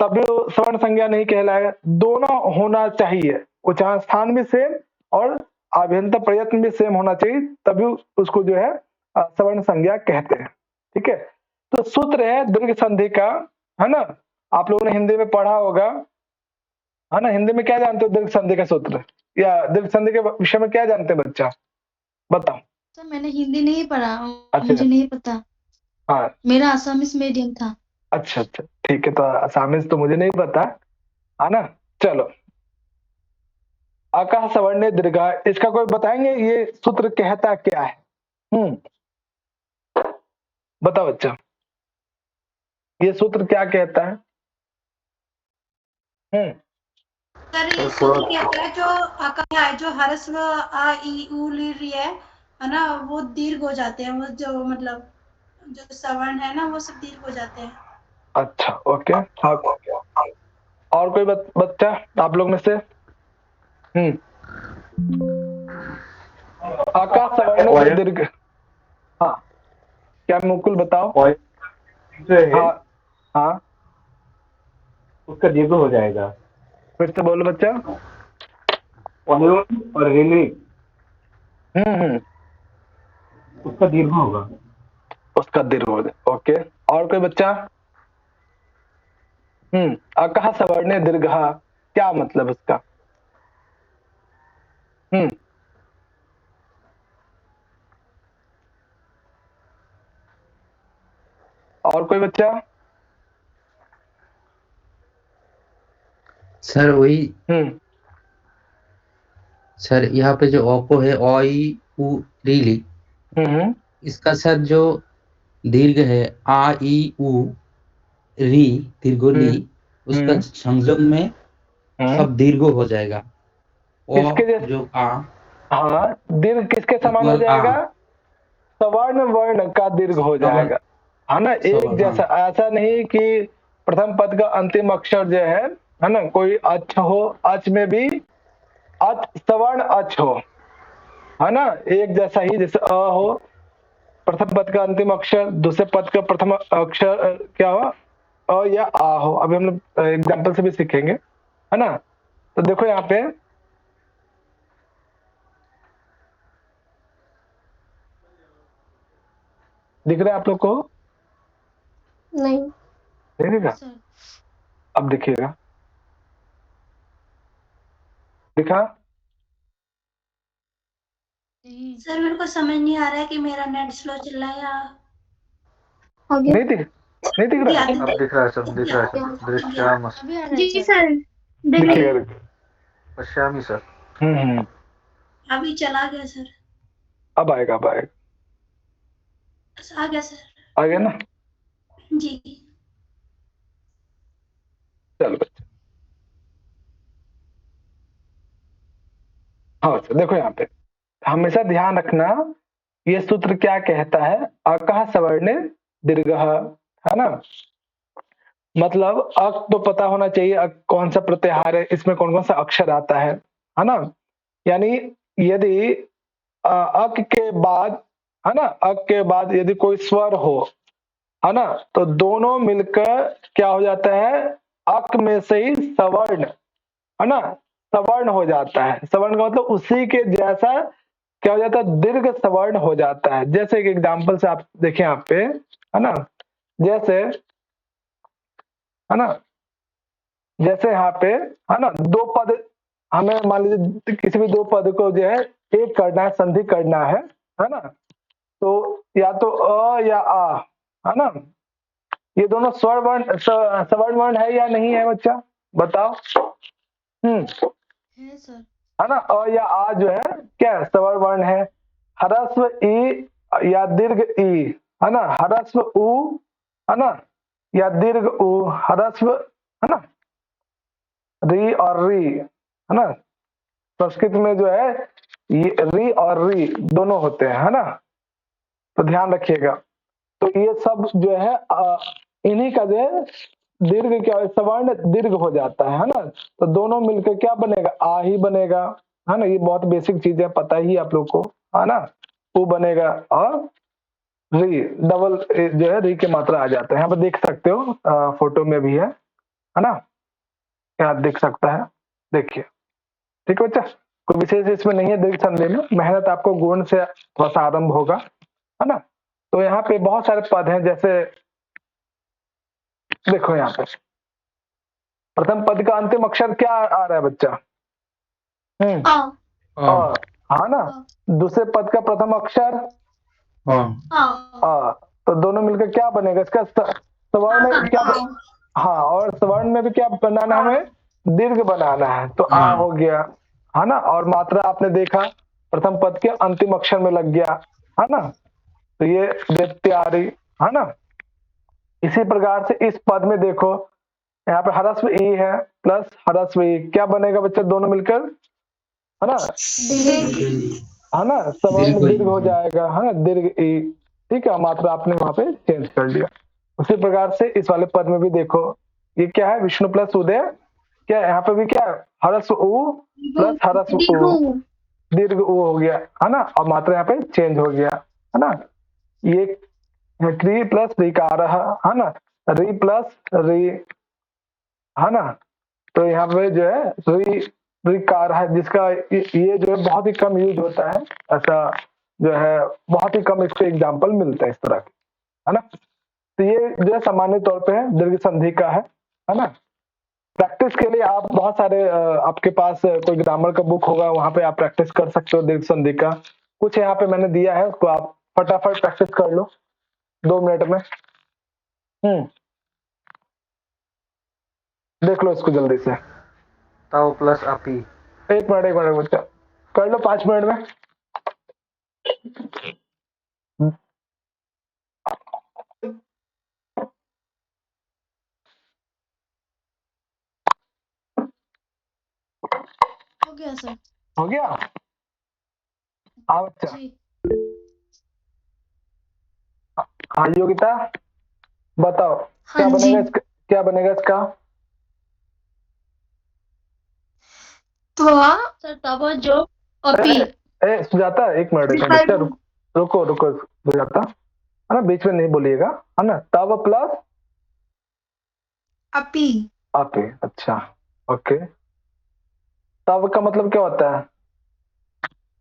तब भी वो सवर्ण संज्ञा नहीं कहलाएगा। दोनों होना चाहिए, उच्चारण स्थान भी सेम और आभ्यंतर प्रयत्न भी सेम होना चाहिए, तभी उसको जो है सवर्ण संज्ञा कहते हैं। ठीक है, तो सूत्र है दीर्घ संधि का, है ना। आप लोगों ने हिंदी में पढ़ा होगा, है ना। हिंदी में क्या जानते हो दीर्घ संधि का सूत्र, या दीर्घ संधि के विषय में क्या जानते हैं बच्चा, बताओ। सर मैंने हिंदी नहीं पढ़ा, अच्छा मुझे नहीं पता, हाँ, मेरा आसामीज मीडियम था। अच्छा अच्छा ठीक है, तो असामीज तो मुझे नहीं पता, है ना। चलो, अकः सवर्ण दीर्घ, इसका कोई बताएंगे ये सूत्र कहता क्या है? बताओ बच्चा, ये सूत्र क्या कहता है? सर ये सूत्र कहता है जो अका है, जो हर्ष आ ई उ ली है ना, वो दीर्घ हो जाते हैं, वो जो मतलब जो सवर्ण है ना वो सब दीर्घ हो जाते हैं। अच्छा ओके, हाँ। और कोई बच्चा आप लोग में से? आकाश सवर्ण दीर्घ, हाँ क्या मुकुल बताओ। हाँ हाँ, उसका दीर्घ हो जाएगा। फिर से बोलो बच्चा। और रेलवे उसका दीर्घ होगा, उसका दीर्घ हो जाए, ओके। और कोई बच्चा? अकः सवर्ण दीर्घ, क्या मतलब उसका? और कोई बच्चा? सर वही सर यहाँ पे जो ओप्पो है ओ ई उ रीली, इसका सर जो दीर्घ है आ ई उ री दीर्घो ली, उसका संगम में सब दीर्घ हो जाएगा। ओ जो आ, हाँ, दीर्घ किसके समान हो जाएगा? सवर्ण वर्ण का दीर्घ हो जाएगा, है ना। एक जैसा, ऐसा नहीं कि प्रथम पद का अंतिम अक्षर जो है ना, कोई अच हो, अच में भी अच सवर्ण अच हो, है ना। एक जैसा ही, जैसे अ हो, प्रथम पद का अंतिम अक्षर, दूसरे पद का प्रथम अक्षर क्या हो, अ या आ हो। अभी हम लोग एग्जाम्पल से भी सीखेंगे, है ना। तो देखो यहाँ पे दिख रहा है आप लोग को? नहीं दिखेगा, अब दिखेगा, दिखा? सर मेरे को समझ नहीं आ रहा है कि मेरा नेट स्लो चल रहा है या नहीं दिख रहा है? अब दिख रहा है सब, दिख रहा है सब, दृश्याम जी सर दिखेगा, पश्यामी सर। अभी चला गया सर, अब आएगा, अब आएगा, आ गया सर, आ गया ना। जी। चलो बच्चे, हाँ देखो यहाँ पे हमेशा ध्यान रखना, ये सूत्र क्या कहता है, अकः सवर्ण दीर्घ, है ना। मतलब अक तो पता होना चाहिए, अक कौन सा प्रत्याहार है, इसमें कौन कौन सा अक्षर आता है ना। यानी यदि अक के बाद, है ना, अक के बाद यदि कोई स्वर हो, है ना, तो दोनों मिलकर क्या हो जाता है, अक में से ही सवर्ण, है ना, सवर्ण हो जाता है। सवर्ण का मतलब उसी के जैसा क्या हो जाता है, दीर्घ सवर्ण हो जाता है। जैसे एक एग्जांपल से आप देखें यहाँ पे, है ना, जैसे, है ना, जैसे यहाँ पे है ना, दो पद हमें मान लीजिए किसी भी दो पद को जो है एक करना है, संधि करना है ना, तो या तो अ या आ, है ना, ये दोनों स्वर वर्ण सवर्ण वर्ण है या नहीं है बच्चा, बताओ। है सर। है ना, अ या आ जो है क्या है, सवर्ण वर्ण है। ह्रस्व ई या दीर्घ ई, है ना, ह्रस्व उ, है ना, या दीर्घ उ, ह्रस्व, है ना, री और री, है ना, संस्कृत में जो है ये री और री दोनों होते हैं, है ना, तो ध्यान रखिएगा। तो ये सब जो है इन्हीं का जो है दीर्घ क्या सवर्ण दीर्घ हो जाता है ना, तो दोनों मिलकर क्या बनेगा, आ ही बनेगा, है ना, ये बहुत बेसिक चीज है, पता ही आप लोग को, है ना, उ बनेगा और री डबल जो है री की मात्रा आ जाता है। यहाँ पर देख सकते हो, फोटो में भी है ना, यहाँ देख सकता है, देखिए, ठीक है बच्चा, कोई विशेष इसमें नहीं है दीर्घ संधि में, मेहनत आपको गुण से थोड़ा सा आरंभ होगा, है ना। तो यहाँ पे बहुत सारे पद हैं, जैसे देखो यहाँ पे प्रथम पद का अंतिम अक्षर क्या आ रहा है बच्चा, हाँ ना, दूसरे पद का प्रथम अक्षर तो दोनों मिलकर क्या बनेगा, इसका सवर्ण क्या, हाँ, और सवर्ण में भी क्या बनाना है, हमें दीर्घ बनाना है, तो आ हो गया, है ना, और मात्रा आपने देखा प्रथम पद के अंतिम अक्षर में लग गया, है ना, तो ये व्यक्त्यारी, है ना। इसी प्रकार से इस पद में देखो, यहाँ पे ह्रस्व ई है प्लस ह्रस्व ई, क्या बनेगा बच्चा, दोनों मिलकर, है ना, है ना, सवर्ण दीर्घ हो जाएगा, है ना, दीर्घ ई, ठीक है, मात्रा आपने वहां पे चेंज कर लिया। उसी प्रकार से इस वाले पद में भी देखो, ये क्या है, विष्णु प्लस उदय, क्या यहाँ पे भी क्या है, ह्रस्व उ प्लस ह्रस्व उ, दीर्घ उ हो गया, है ना, और मात्रा यहाँ पे चेंज हो गया, है ना, ये री प्लस रीकार, है ना, री प्लस री, है ना, तो यहाँ पे जो है री रीकार है, जिसका ये जो है बहुत ही कम यूज होता है, ऐसा जो है बहुत ही कम इसके एग्जाम्पल मिलते हैं इस तरह के, है ना। तो ये जो है सामान्य तौर पे है दीर्घ संधि का है ना। प्रैक्टिस के लिए आप बहुत सारे आपके पास कोई ग्रामर का बुक होगा, वहां पे आप प्रैक्टिस कर सकते हो दीर्घ संधि का, कुछ यहाँ पे मैंने दिया है, उसको आप फटाफट प्रैक्टिस कर लो 2 मिनट में। देख लो इसको जल्दी से, ताऊ प्लस अपी, एक मिनट बच्चा, कर लो 5 मिनट में। हो गया सर। हो गया, हाँ बच्चा, हाँ योगिता बताओ, क्या बनेगा इसका, क्या बनेगा इसका, सर तब जो अपी, सुजाता एक मिनट बच्चा, रुको सुजाता, है ना, बीच में नहीं बोलिएगा, है ना, तब प्लस अपी, अपी, अच्छा ओके, तब का मतलब क्या होता है,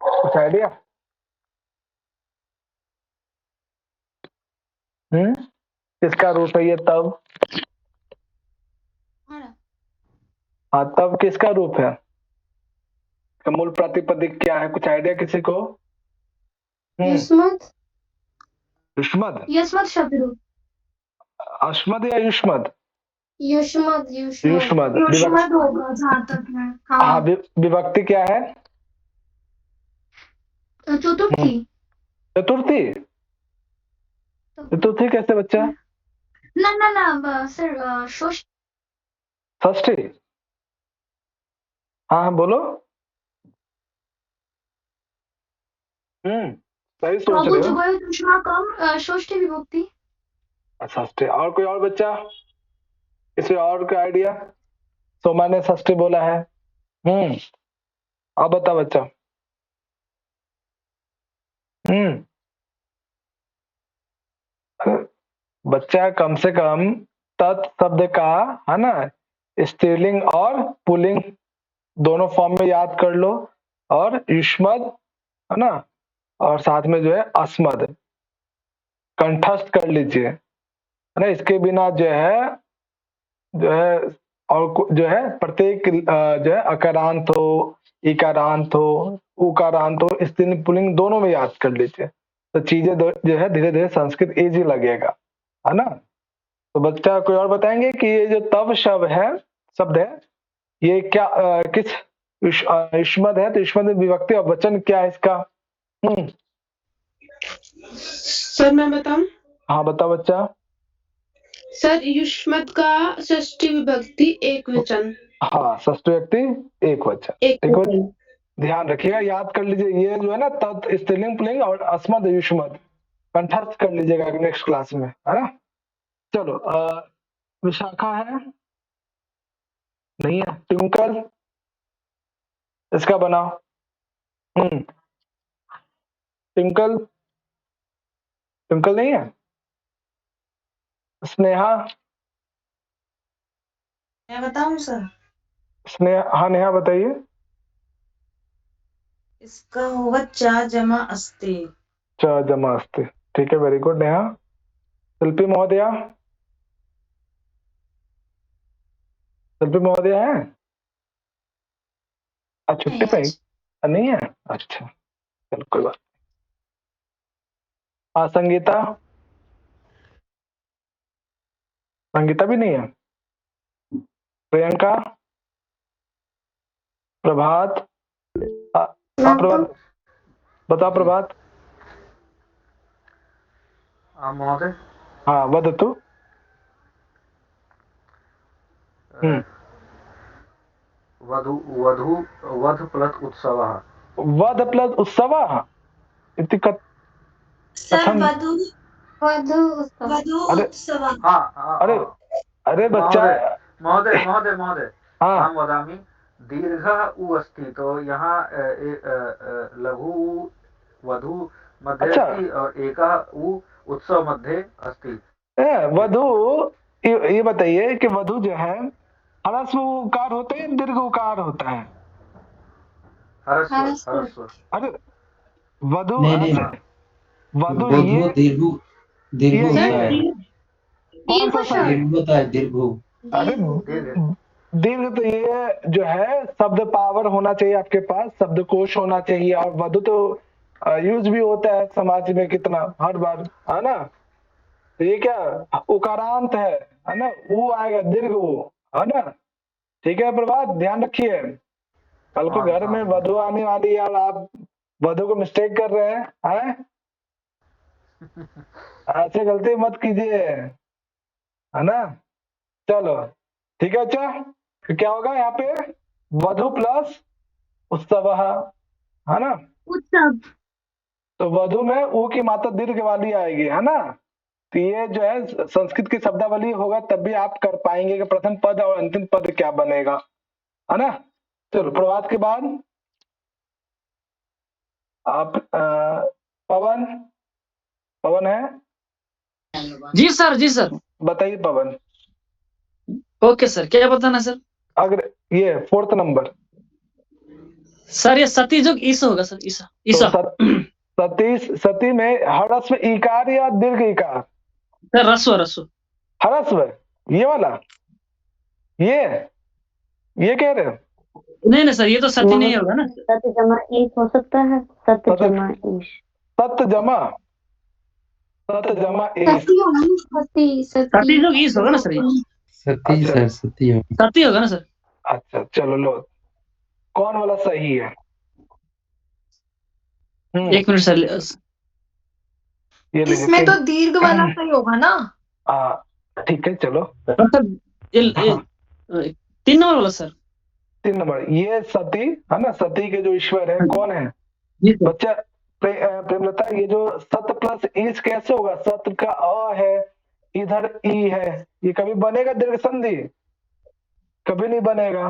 कुछ आइडिया, किसका रूप है ये तब, हाँ तब किसका रूप है, मूल प्रातिपदिक क्या है, कुछ आइडिया किसी को, युष्मद, युष्मद, युष्मद शब्द रूप, अश्मद या युष्मद, युष्मद होगा जहाँ तक है, हाँ, विभक्ति क्या है, चतुर्थी, चतुर्थी कैसे बच्चा, ना सर षष्ठी, हाँ बोलो, सही सोच रहे हो, षष्ठी विभक्ति, षष्ठी, और कोई और बच्चा, किसी और का आइडिया, सोमा ने षष्ठी बोला है, अब बता बच्चा, बच्चा कम से कम तत् शब्द का, है ना, स्त्रीलिंग और पुल्लिंग दोनों फॉर्म में याद कर लो, और युष्मद, है ना, और साथ में जो है अस्मद कंठस्थ कर लीजिए, है ना, इसके बिना जो है और जो है प्रत्येक जो है अकारांत हो, इकारांत हो, उकारांत हो, स्त्रीलिंग पुल्लिंग दोनों में याद कर लीजिए, तो चीजें जो है धीरे धीरे संस्कृत इजी लगेगा, है ना। तो बच्चा कोई और बताएंगे कि ये जो तब शब्द है ये क्या किस युष्मद है, तो युष्मद में विभक्ति और वचन क्या है इसका? सर मैं बताऊं? हाँ बताओ बच्चा। सर युष्मद का षष्ठी विभक्ति एक वचन। हाँ षष्ठी विभक्ति एक वचन। एक वचन। ध्यान रखिएगा, याद कर लीजिए, ये जो है ना तत् स्त्रीलिंग पुल्लिंग और अस्मद युष्मद कंठस्थ कर लीजिएगा नेक्स्ट क्लास में, है ना। चलो विशाखा है नहीं है, ट्विंकल इसका बनाओ। ट्विंकल ट्विंकल नहीं है। स्नेहा, मैं बताऊं सर? स्नेहा, हाँ नेहा बताइए। इसका होगा चा जमा अस्ति। चा जमा अस्ति, ठीक है, वेरी गुड नेहा। शिल्पी महोदया, शिल्पी महोदया है? छुट्टी पे नहीं है, अच्छा चलो कोई बात। संगीता, संगीता भी नहीं है। प्रियंका, प्रभात, प्रभात बताओ प्रभात। महोदय, हाँ वदतु। वध प्लस उत्सवः। वध प्लस उत्सवः इति सर वधु उत्सवः। अरे अरे बच्चा, महोदय हाँ अहं वदामि, दीर्घः उ अस्ति, तो यहाँ लघु वधु मध्ये अस्ति और एकः उ उत्सव मध्ये अस्ति। वधु, ये बताइए कि वधु जो है ह्रस्व उकार होता है, दीर्घ उकार होता है? ह्रस्व। अरे वधु वधु दीर्घ होता है। कौन सा होता है दीर्घ? अरे दीर्घ तो ये जो है शब्द पावर होना चाहिए आपके पास, शब्दकोश होना चाहिए, और वधु तो यूज भी होता है समाज में कितना हर बार, है ना। तो ये क्या उकारांत है ना, वो आएगा दीर्घ वो, है ना। ठीक है प्रभात, ध्यान रखिए, कल को घर में वधु आने वाली है और आप वधु को मिस्टेक कर रहे हैं, ऐसे गलती मत कीजिए, है ना। चलो ठीक है अच्छा, तो क्या होगा यहाँ पे वधु प्लस उत्सव, है ना। उत्सव, तो वधु में ऊ की मात्रा दीर्घ वाली आएगी, है ना। तो ये जो है संस्कृत की शब्दावली होगा तब भी आप कर पाएंगे कि प्रथम पद और अंतिम पद क्या बनेगा, है ना। चलो प्रभात के बाद आप पवन, पवन है? जी सर बताइए पवन। ओके सर, क्या बताना सर? अगर ये 4th नंबर सर, ये सती युग ईसा होगा सर, ईसा। तो सती में ह्रस्व इकार या दीर्घ इकार? सर रस्व। ह्रस्व, ये वाला, ये कह रहे हो? नहीं सर, ये तो सती नहीं होगा ना। सत्य जमा ईश हो सकता है, सत्य जमा ईश। सत्य जमा ईश, सती युग ईसा होगा ना सर, ये सती होगा ना सर। अच्छा चलो लो, कौन वाला सही है? एक मिनट सर, इसमें तो दीर्घ वाला सही होगा ना। ठीक है चलो। मतलब 3 नंबर वाला सर। 3 नंबर, ये सती है ना, सती के जो ईश्वर है कौन है बच्चा? प्रेमलता, ये जो सत प्लस ईश कैसे होगा? सत का अ है, इधर ई है, ये कभी बनेगा दीर्घ संधि? कभी नहीं बनेगा।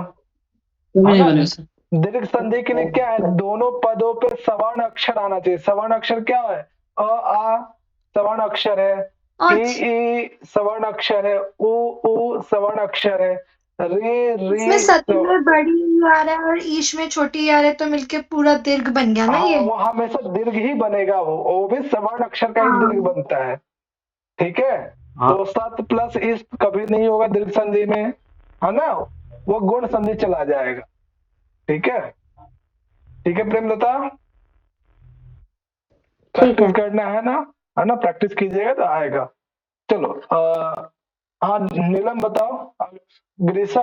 दीर्घ संधि के लिए क्या है, दोनों पदों पे सवर्ण अक्षर आना चाहिए। सवर्ण अक्षर क्या है? अ आ सवर्ण अक्षर है, ई सवर्ण अक्षर है, उ सवर्ण अक्षर है, रे सती में बड़ी आ रहा है और ईश में छोटी आ रहा है, तो मिलके पूरा दीर्घ बन गया ना। ये वो हमेशा दीर्घ ही बनेगा, वो भी सवर्ण अक्षर का ही दीर्घ बनता है, ठीक है। तो सत प्लस इस कभी नहीं होगा दीर्घ संधि में, है ना, वो गुण संधि चला जाएगा। ठीक है, ठीक है प्रेमलता, प्रैक्टिस करना है ना, प्रैक्टिस कीजिएगा तो आएगा। चलो हाँ नीलम बताओ, गिरीशा।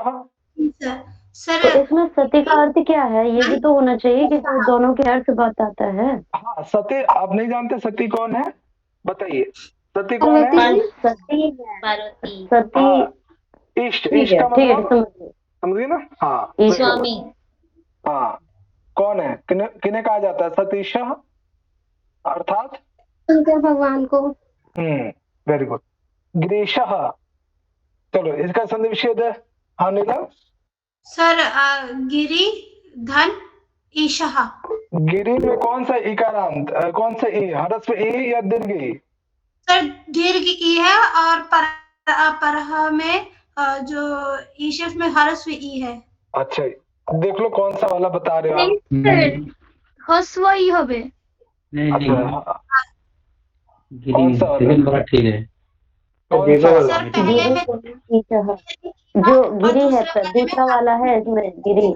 तो इसमें सती का अर्थ क्या है, ये भी तो होना चाहिए कि दोनों के अर्थ बताता है। हाँ सती, आप नहीं जानते सती कौन है, बताइए सती कौन है? सती पार्वती, सती इष्ट, इष्ट का मतलब समझिए ना। हाँ स्वामी, हाँ कौन है, किन्हें कहा जाता है सतीश, अर्थात शंकर भगवान को। Very good. गिरीश, चलो इसका संधि विच्छेद है। हाँ नीलम। सर गिरी धन ईशः। गिरी में कौन सा इकारांत, कौन सा ई, ह्रस्व ई या दीर्घ ई? सर दीर्घ ई है और परह में जो ईशफ में ह्रस्व ई है। अच्छा देख लो कौन सा वाला बता रहे हो आप। ह्रस्व ई হবে। अच्छा कौन सा वाला ठीक है, कौन सा वाला? सर पहले में जो गिरी है दूसरा वाला है, इसमें गिरी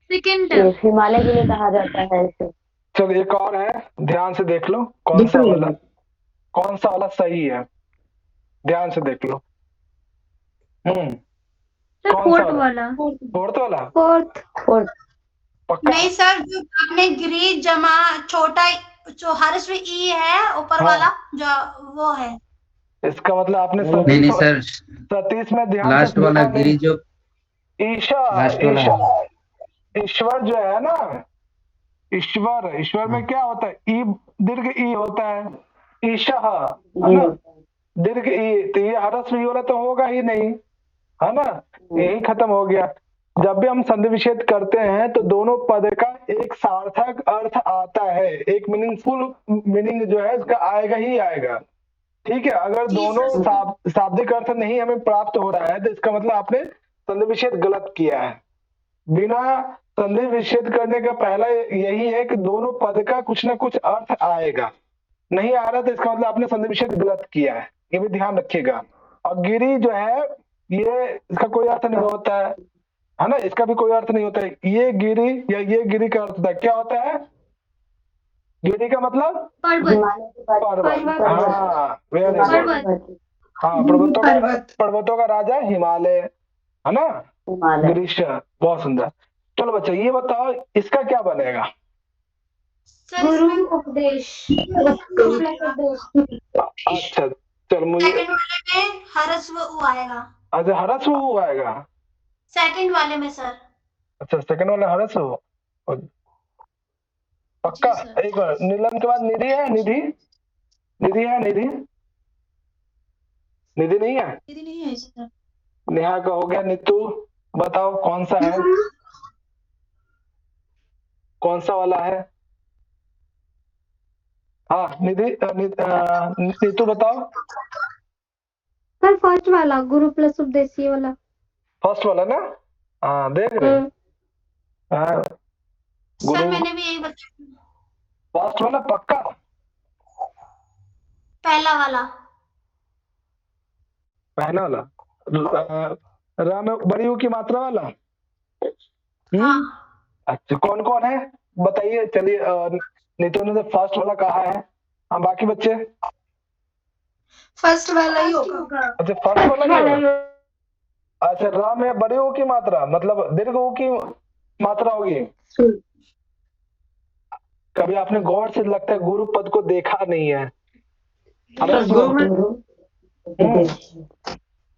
सेकंड हिमालय के लिए कहा जाता है इसे। चलो एक और है, ध्यान से देख लो कौन सा वाला सही है, ध्यान से देख लो। फोर्थ वाला। फोर्थ वाला? फोर्थ पक्का? नहीं सर, जो आपने गिरी जमा छोटा जो ह्रस्व ई है ऊपर वाला जो वो है। इसका मतलब आपने नहीं सर, सतीश में ध्यान लास्ट वाला गिरी जो ईश्वर जो है ना, ईश्वर में क्या होता है, ई दीर्घ ई होता है, ईशः है ना, दीर्घ ई, तो ये ह्रस्व ई वाला तो होगा ही नहीं, है ना, यही खत्म हो गया। जब भी हम संधि विच्छेद करते हैं तो दोनों पद का एक सार्थक अर्थ आता है, एक मीनिंगफुल मीनिंग जो है इसका आएगा ही आएगा। ठीक है, अगर दोनों शाब्दिक अर्थ नहीं हमें प्राप्त हो रहा है तो इसका मतलब आपने संधि विच्छेद गलत किया है। बिना संधि विच्छेद करने का पहला यही है कि दोनों पद का कुछ ना कुछ अर्थ आएगा, नहीं आ रहा तो इसका मतलब आपने संधि विच्छेद गलत किया है, ये भी ध्यान रखिएगा। और गिरी जो है ये इसका कोई अर्थ नहीं होता है ना, इसका भी कोई अर्थ नहीं होता है। ये गिरी या ये गिरी का अर्थ क्या होता है, गिरी का मतलब पर्वत। हाँ वेरी गुड, हाँ पर्वतों का राजा हिमालय, है ना, गिरीश, बहुत सुंदर। चलो बच्चा ये बताओ इसका क्या बनेगा? गुरु उपदेश। अच्छा चलो मुझे सेकंड वाले में ह्रस्व उ आएगा। अच्छा ह्रस्व उ आएगा सेकंड वाले में सर। अच्छा सेकंड वाले ह्रस्व, पक्का? एक बार नीलम के बाद निधि है, निधि है, निधि नहीं है, निधि नहीं है सर। नेहा का हो गया, नीतू बताओ कौन सा है, कौन सा वाला है? हाँ निधि, नीतू बताओ। सर फर्स्ट वाला, गुरु प्लस उपदेशी वाला। फर्स्ट वाला ना, हाँ देख रहे सर मैंने भी यही बताया। फर्स्ट वाला पक्का? पहला वाला रा में बड़ी ऊ की मात्रा वाला। हाँ। अच्छा कौन कौन है बताइए, चलिए नीतू ने तो फर्स्ट वाला कहा है, हाँ बाकी बच्चे? फर्स्ट वाला ही होगा। अच्छा फर्स्ट वाला ही होगा। अच्छा रा में बड़ी ऊ की मात्रा मतलब दीर्घ ऊ की मात्रा होगी। कभी आपने गौर से लगता है गुरु पद को देखा नहीं है,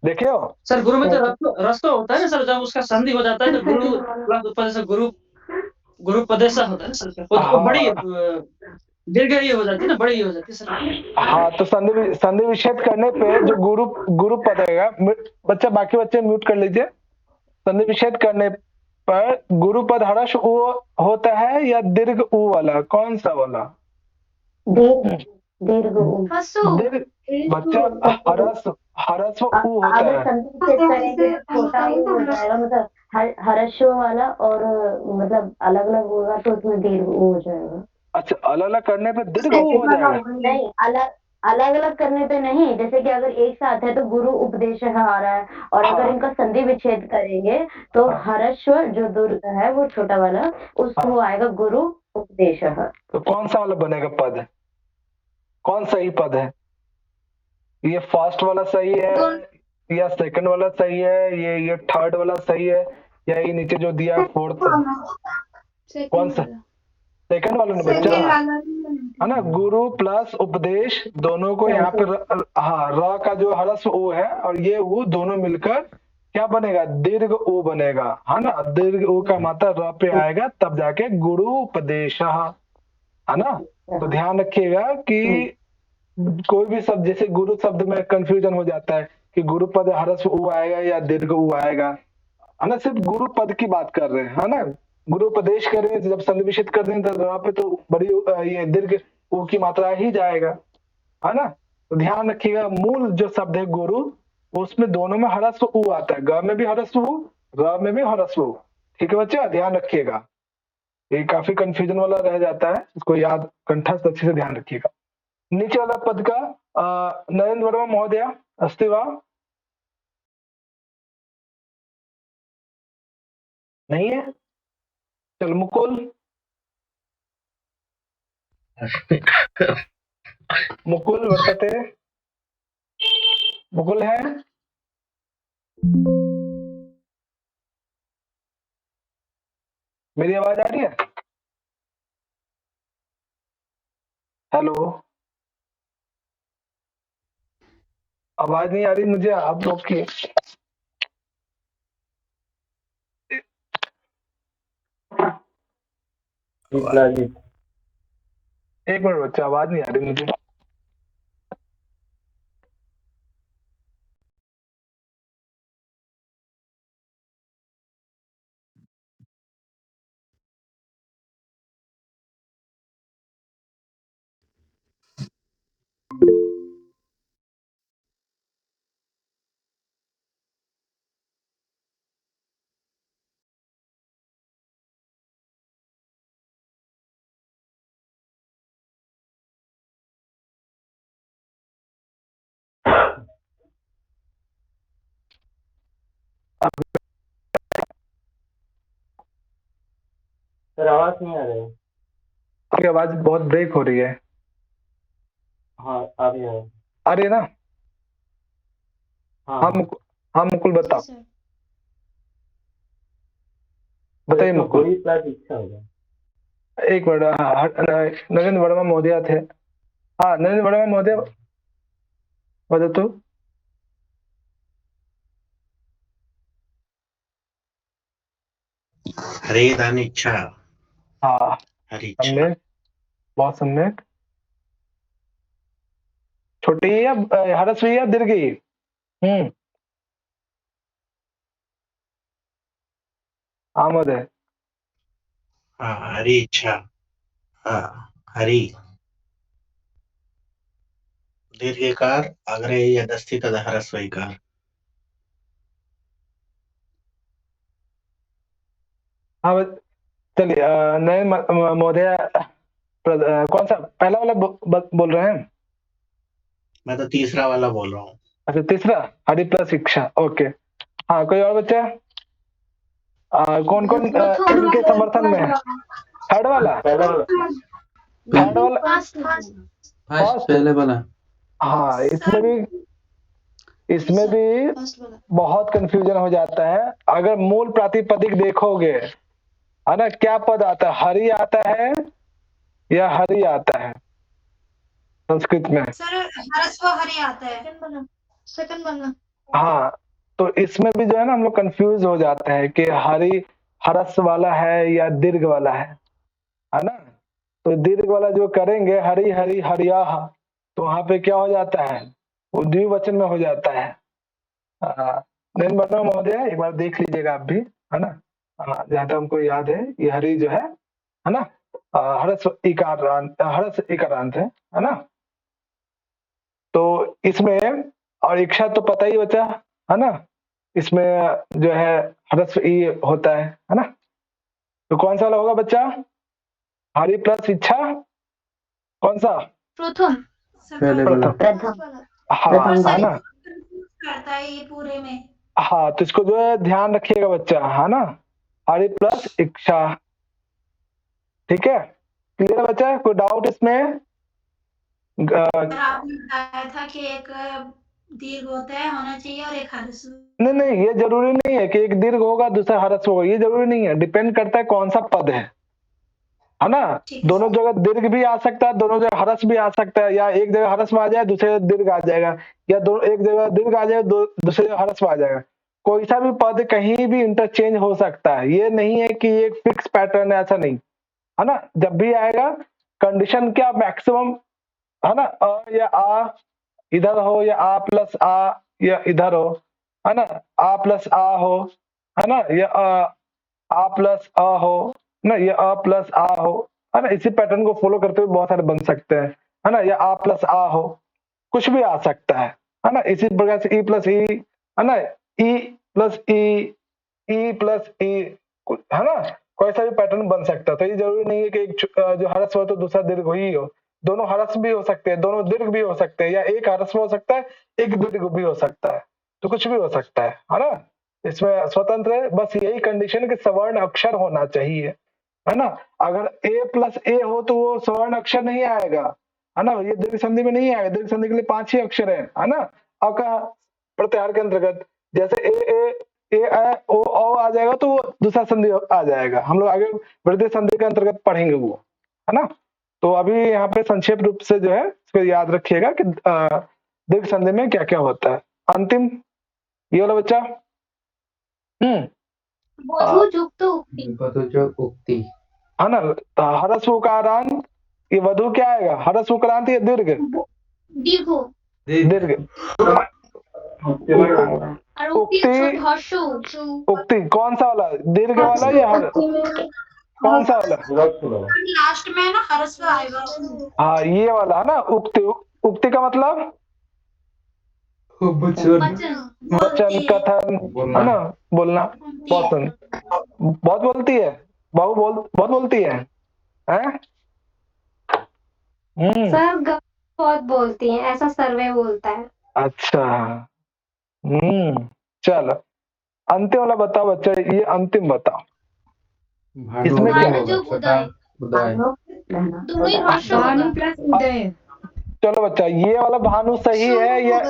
देखे हो? सर गुरु में तो रस्तो होता है ना सर, जब उसका संधि हो जाता है तो गुरु प्लस उपदेश से गुरु पदेश होता है ना सर, वो बड़ी दीर्घ ही हो जाती है ना, बड़ी हो जाती है सर। हाँ तो संधि विच्छेद करने पे जो गुरु पद आएगा, बच्चा बाकी बच्चे म्यूट कर लीजिए। संधि विच्छेद करने पर गुरु पद ह्रस्व उ होता है या दीर्घ उ वाला, कौन सा वाला? दीर्घ बच्चा ह्रस्व उ होता है। छोटा ही हो जाएगा, मतलब ह्रस्व वाला, और मतलब अलग अलग होगा तो उसमें दीर्घ हो जाएगा। अच्छा अलग अलग करने पे दीर्घ हो जाएगा? नहीं, अलग अलग अलग करने पे नहीं, जैसे कि अगर एक साथ है तो गुरु उपदेश आ रहा है, और अगर इनका संधि विच्छेद करेंगे तो हरस्व जो दुर्ग है वो छोटा वाला, उसको आएगा गुरु उपदेश। तो कौन सा वाला बनेगा पद? कौन सही पद है? ये फर्स्ट वाला सही है या सेकंड वाला सही है, ये थर्ड वाला सही है, या ये नीचे जो दिया है फोर्थ? कौन सा? सेकंड वाला ना बच्चा, है ना? गुरु प्लस उपदेश दोनों को यहाँ पे हाँ, र का जो हरस्व ऊ है और ये ऊ दोनों मिलकर क्या बनेगा? दीर्घ ऊ बनेगा, है ना? दीर्घ ऊ का मात्रा र पे आएगा तब जाके गुरु उपदेश, है ना? तो ध्यान रखिएगा कि कोई भी शब्द, जैसे गुरु शब्द में कंफ्यूजन हो जाता है कि गुरु पद हरस्व ऊ आएगा या दीर्घ ऊ आएगा, है ना? सिर्फ गुरु पद की बात कर रहे हैं, है ना? गुरु उपदेश करेंगे जब संधि विच्छेद कर देंगे तो वहां पे तो बड़ी ये दीर्घ ऊ की मात्रा ही जाएगा, है ना? तो ध्यान रखिएगा मूल जो शब्द है गुरु, उसमें दोनों में हरस्व ऊ आता है, ग में भी हरस्व ऊ, र में भी हरस्व ऊ। ठीक है बच्चा, ध्यान रखिएगा, ये काफी कंफ्यूजन वाला रह जाता है, इसको याद कंठस्थ अच्छे से ध्यान रखिएगा। नीचे वाला पद का नरेंद्र वर्मा महोदय अस्ति वा? नहीं है? चल मुकुल, मुकुल वर्तते, मुकुल है? मेरी आवाज आ रही है? हेलो, आवाज नहीं आ रही मुझे आप लोग की। एक मिनट बच्चा, आवाज नहीं आ रही मुझे। सर आवाज नहीं आ रही है। आपकी आवाज बहुत ब्रेक हो रही है। हाँ आ रही है। आ रही है ना? हाँ हाँ मुकुल बताओ, बताइए मुकुल। कोई प्लस इच्छा होगा। एक मिनट, नरेंद्र वर्मा महोदय थे। हाँ नरेंद्र वर्मा महोदय बता तो। हरे धन इच्छा। हाँ हरी सम्यक, बहुत सम्यक। छोटी या हरस्वी या दीर्घी? हाँ महोदय। हाँ हरी इच्छा। हाँ हरी दीर्घकार अग्रे यदस्ति तद ह्रस्वईकार। हाँ चलिए, नयन महोदय कौन सा पहला वाला बोल रहे हैं? मैं तो तीसरा वाला बोल रहा हूँ। अच्छा तीसरा, हरि प्लस शिक्षा, ओके। हाँ कोई और बच्चा? कौन कौन इनके समर्थन में है? थर्ड वाला? थर्ड वाला पहले वाला। हाँ इसमें भी बहुत कंफ्यूजन हो जाता है। अगर मूल प्रातिपदिक देखोगे, है ना, क्या पद आता है? हरि आता है या हरि आता है संस्कृत में? सर हरस्व हरि आता है, सेकंड वाला। हाँ तो इसमें भी जो है ना हम लोग कंफ्यूज हो जाते हैं कि हरि हरस्व वाला है या दीर्घ वाला है ना? तो दीर्घ वाला जो करेंगे हरि हरि हरियाह, तो वहां पे क्या हो जाता है? वो द्विवचन में हो जाता है। नयन वर्मा महोदय एक बार देख लीजिएगा आप भी, है ना? जहाँ तक हमको याद है ये हरि जो है ना, हरस्व इकारांत है ना? तो इसमें और इच्छा तो पता ही बचा, है ना? इसमें जो है हरस्व ई होता है ना? तो कौन सा वाला होगा बच्चा? हरि प्लस इच्छा, कौन सा? प्रथम। पहले बोला प्रथम हाँ प्रथम है ना, करता है ये पूरे में। हाँ तो इसको जो है ध्यान रखिएगा बच्चा, है ना, हरि प्लस इच्छा। ठीक है, क्लियर है बच्चा, कोई डाउट इसमें? आपने बताया था कि एक दीर्घ होता है होना चाहिए और एक ह्रस्व। नहीं, ये जरूरी नहीं है कि एक दीर्घ होगा दूसरा ह्रस्व होगा, ये जरूरी नहीं है, डिपेंड करता है कौन सा पद है ना। दोनों जगह दीर्घ भी आ सकता है, दोनों जगह ह्रस्व भी आ सकता है, या एक जगह ह्रस्व आ जाए दूसरे जगह दीर्घ आ जाएगा, या दोनों एक जगह दीर्घ आ जाए दूसरे जगह ह्रस्व आ जाएगा। कोई सा भी पद कहीं भी इंटरचेंज हो सकता है, ये नहीं है कि एक फिक्स पैटर्न है, ऐसा नहीं है ना। जब भी आएगा कंडीशन क्या, मैक्सिमम है ना, अ या आ इधर हो, या आ प्लस आ या इधर हो, है ना, आ प्लस आ हो, है ना, या आ प्लस अ हो ना, या अ प्लस आ हो, है ना। इसी पैटर्न को फॉलो करते हुए बहुत सारे बन सकते हैं, है ना, या आ प्लस आ हो, कुछ भी आ सकता है ना। इसी प्रकार से ई प्लस ई, है ना, ई प्लस ई प्लस ई, है ना, कोई सा भी पैटर्न बन सकता है। तो ये जरूरी नहीं है कि एक जो ह्रस्व हो तो दूसरा दीर्घ ही हो, दोनों ह्रस्व भी हो सकते हैं, दोनों दीर्घ भी हो सकते हैं, या एक ह्रस्व हो सकता है एक दीर्घ भी हो सकता है, तो कुछ भी हो सकता है ना। इसमें स्वतंत्र है, बस यही कंडीशन कि सवर्ण अक्षर होना चाहिए, है ना। अगर ए प्लस ए हो तो वो सवर्ण अक्षर नहीं आएगा, है ना, ये दीर्घ संधि में नहीं आएगा। दीर्घ संधि के लिए 5 ही अक्षर है ना। अ का प्रत्याहार के अंतर्गत जैसे ए ओ आ जाएगा तो वो दूसरा संधि आ जाएगा, हम लोग आगे वृद्धि संधि के अंतर्गत पढ़ेंगे वो, है ना। तो अभी यहाँ पे संक्षेप रूप से जो है इसको याद रखिएगा कि दीर्घ संधि में क्या क्या होता है। अंतिम ये वाला बच्चा, वधुजुक्त उक्ति, है ना, ह्रस्व उकारांत, ये वधु क्या आएगा, ह्रस्व उकारांत या दीर्घ? दीर्घ। उक्ति कौन सा वाला, दीर्घ वाला या कौन सा वाला? लास्ट में ना ह्रस्व आएगा। हाँ ये वाला है ना, उक्ति। उक्ति का मतलब वचन, कथन, है ना, बोलना। बहुत बोलती है बाबू, बहुत बोलती है, हैं? सर बहुत बोलती हैं, ऐसा सर्वे बोलता है। अच्छा, चलो अंतिम वाला बताओ बच्चा, ये अंतिम बताओ, इसमें क्या होगा? भानु प्लस उदय। चलो बच्चा, ये वाला भानु सही है या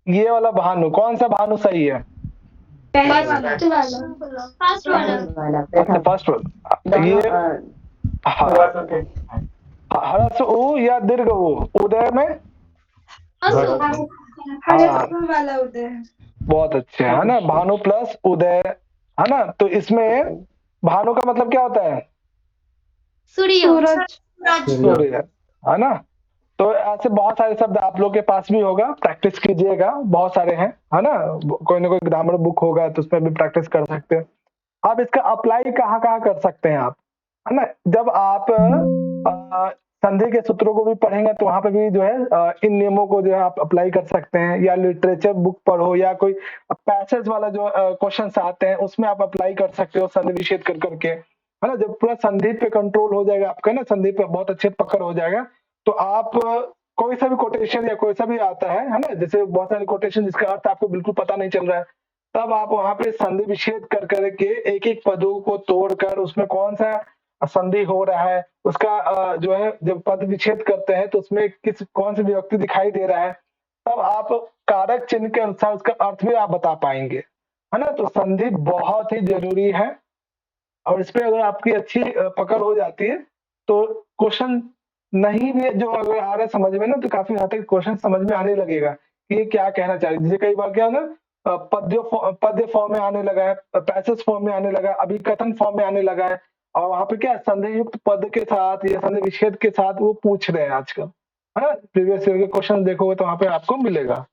ये वाला भानु, कौन सा भानु सही है? फर्स्ट वाला। अच्छा फर्स्ट वाला। ये ह्रस्व उ या दीर्घ उ, उदय में वाला उदय। बहुत अच्छे, है ना, भानु प्लस उदय, है ना। तो इसमें भानु का मतलब क्या होता है? सूर्य, है ना। तो ऐसे बहुत सारे शब्द आप लोग के पास भी होगा, प्रैक्टिस कीजिएगा, बहुत सारे हैं, है ना। कोई ना कोई ग्रामर बुक होगा तो उसमें भी प्रैक्टिस कर सकते हैं। आप इसका अप्लाई कहाँ कहाँ कर सकते हैं आप, है ना। जब आप संधि के सूत्रों को भी पढ़ेंगे तो वहां पे भी जो है इन नियमों को जो है आप अप्लाई कर सकते हैं, या लिटरेचर बुक पढ़ो, या कोई पैसेज वाला जो क्वेश्चंस आते हैं उसमें आप अप्लाई कर सकते हो संधि विच्छेद कर करके, है ना। जब पूरा संधि पे कंट्रोल हो जाएगा आपका ना, संधि पे बहुत अच्छे पकड़ हो जाएगा, तो आप कोई सा भी कोटेशन या कोई सा भी आता है ना, जैसे बहुत सारे कोटेशन जिसका अर्थ आपको बिल्कुल पता नहीं चल रहा है, तब आप वहां पे संधि विच्छेद कर करके एक एक पदों को तोड़कर उसमें कौन सा संधि हो रहा है उसका जो है जब पद विच्छेद करते हैं तो उसमें कौन सी विभक्ति दिखाई दे रहा है, तब आप कारक चिन्ह के अनुसार उसका अर्थ भी आप बता पाएंगे, है ना। तो संधि बहुत ही जरूरी है, और इस पे अगर आपकी अच्छी पकड़ हो जाती है तो क्वेश्चन नहीं भी जो अगर आ रहा है समझ में ना, तो काफी हद तक क्वेश्चन समझ में आने लगेगा कि ये क्या कहना चाह रही है। जैसे कई बार क्या ना पद्य फॉर्म में आने लगा है, पैसेज फॉर्म में आने लगा, अभिकथन फॉर्म में आने लगा है, और वहां पे क्या संधि युक्त पद के साथ या संधि विच्छेद के साथ वो पूछ रहे हैं आजकल, है ना। प्रीवियस ईयर के क्वेश्चन देखोगे तो वहां पे आपको मिलेगा।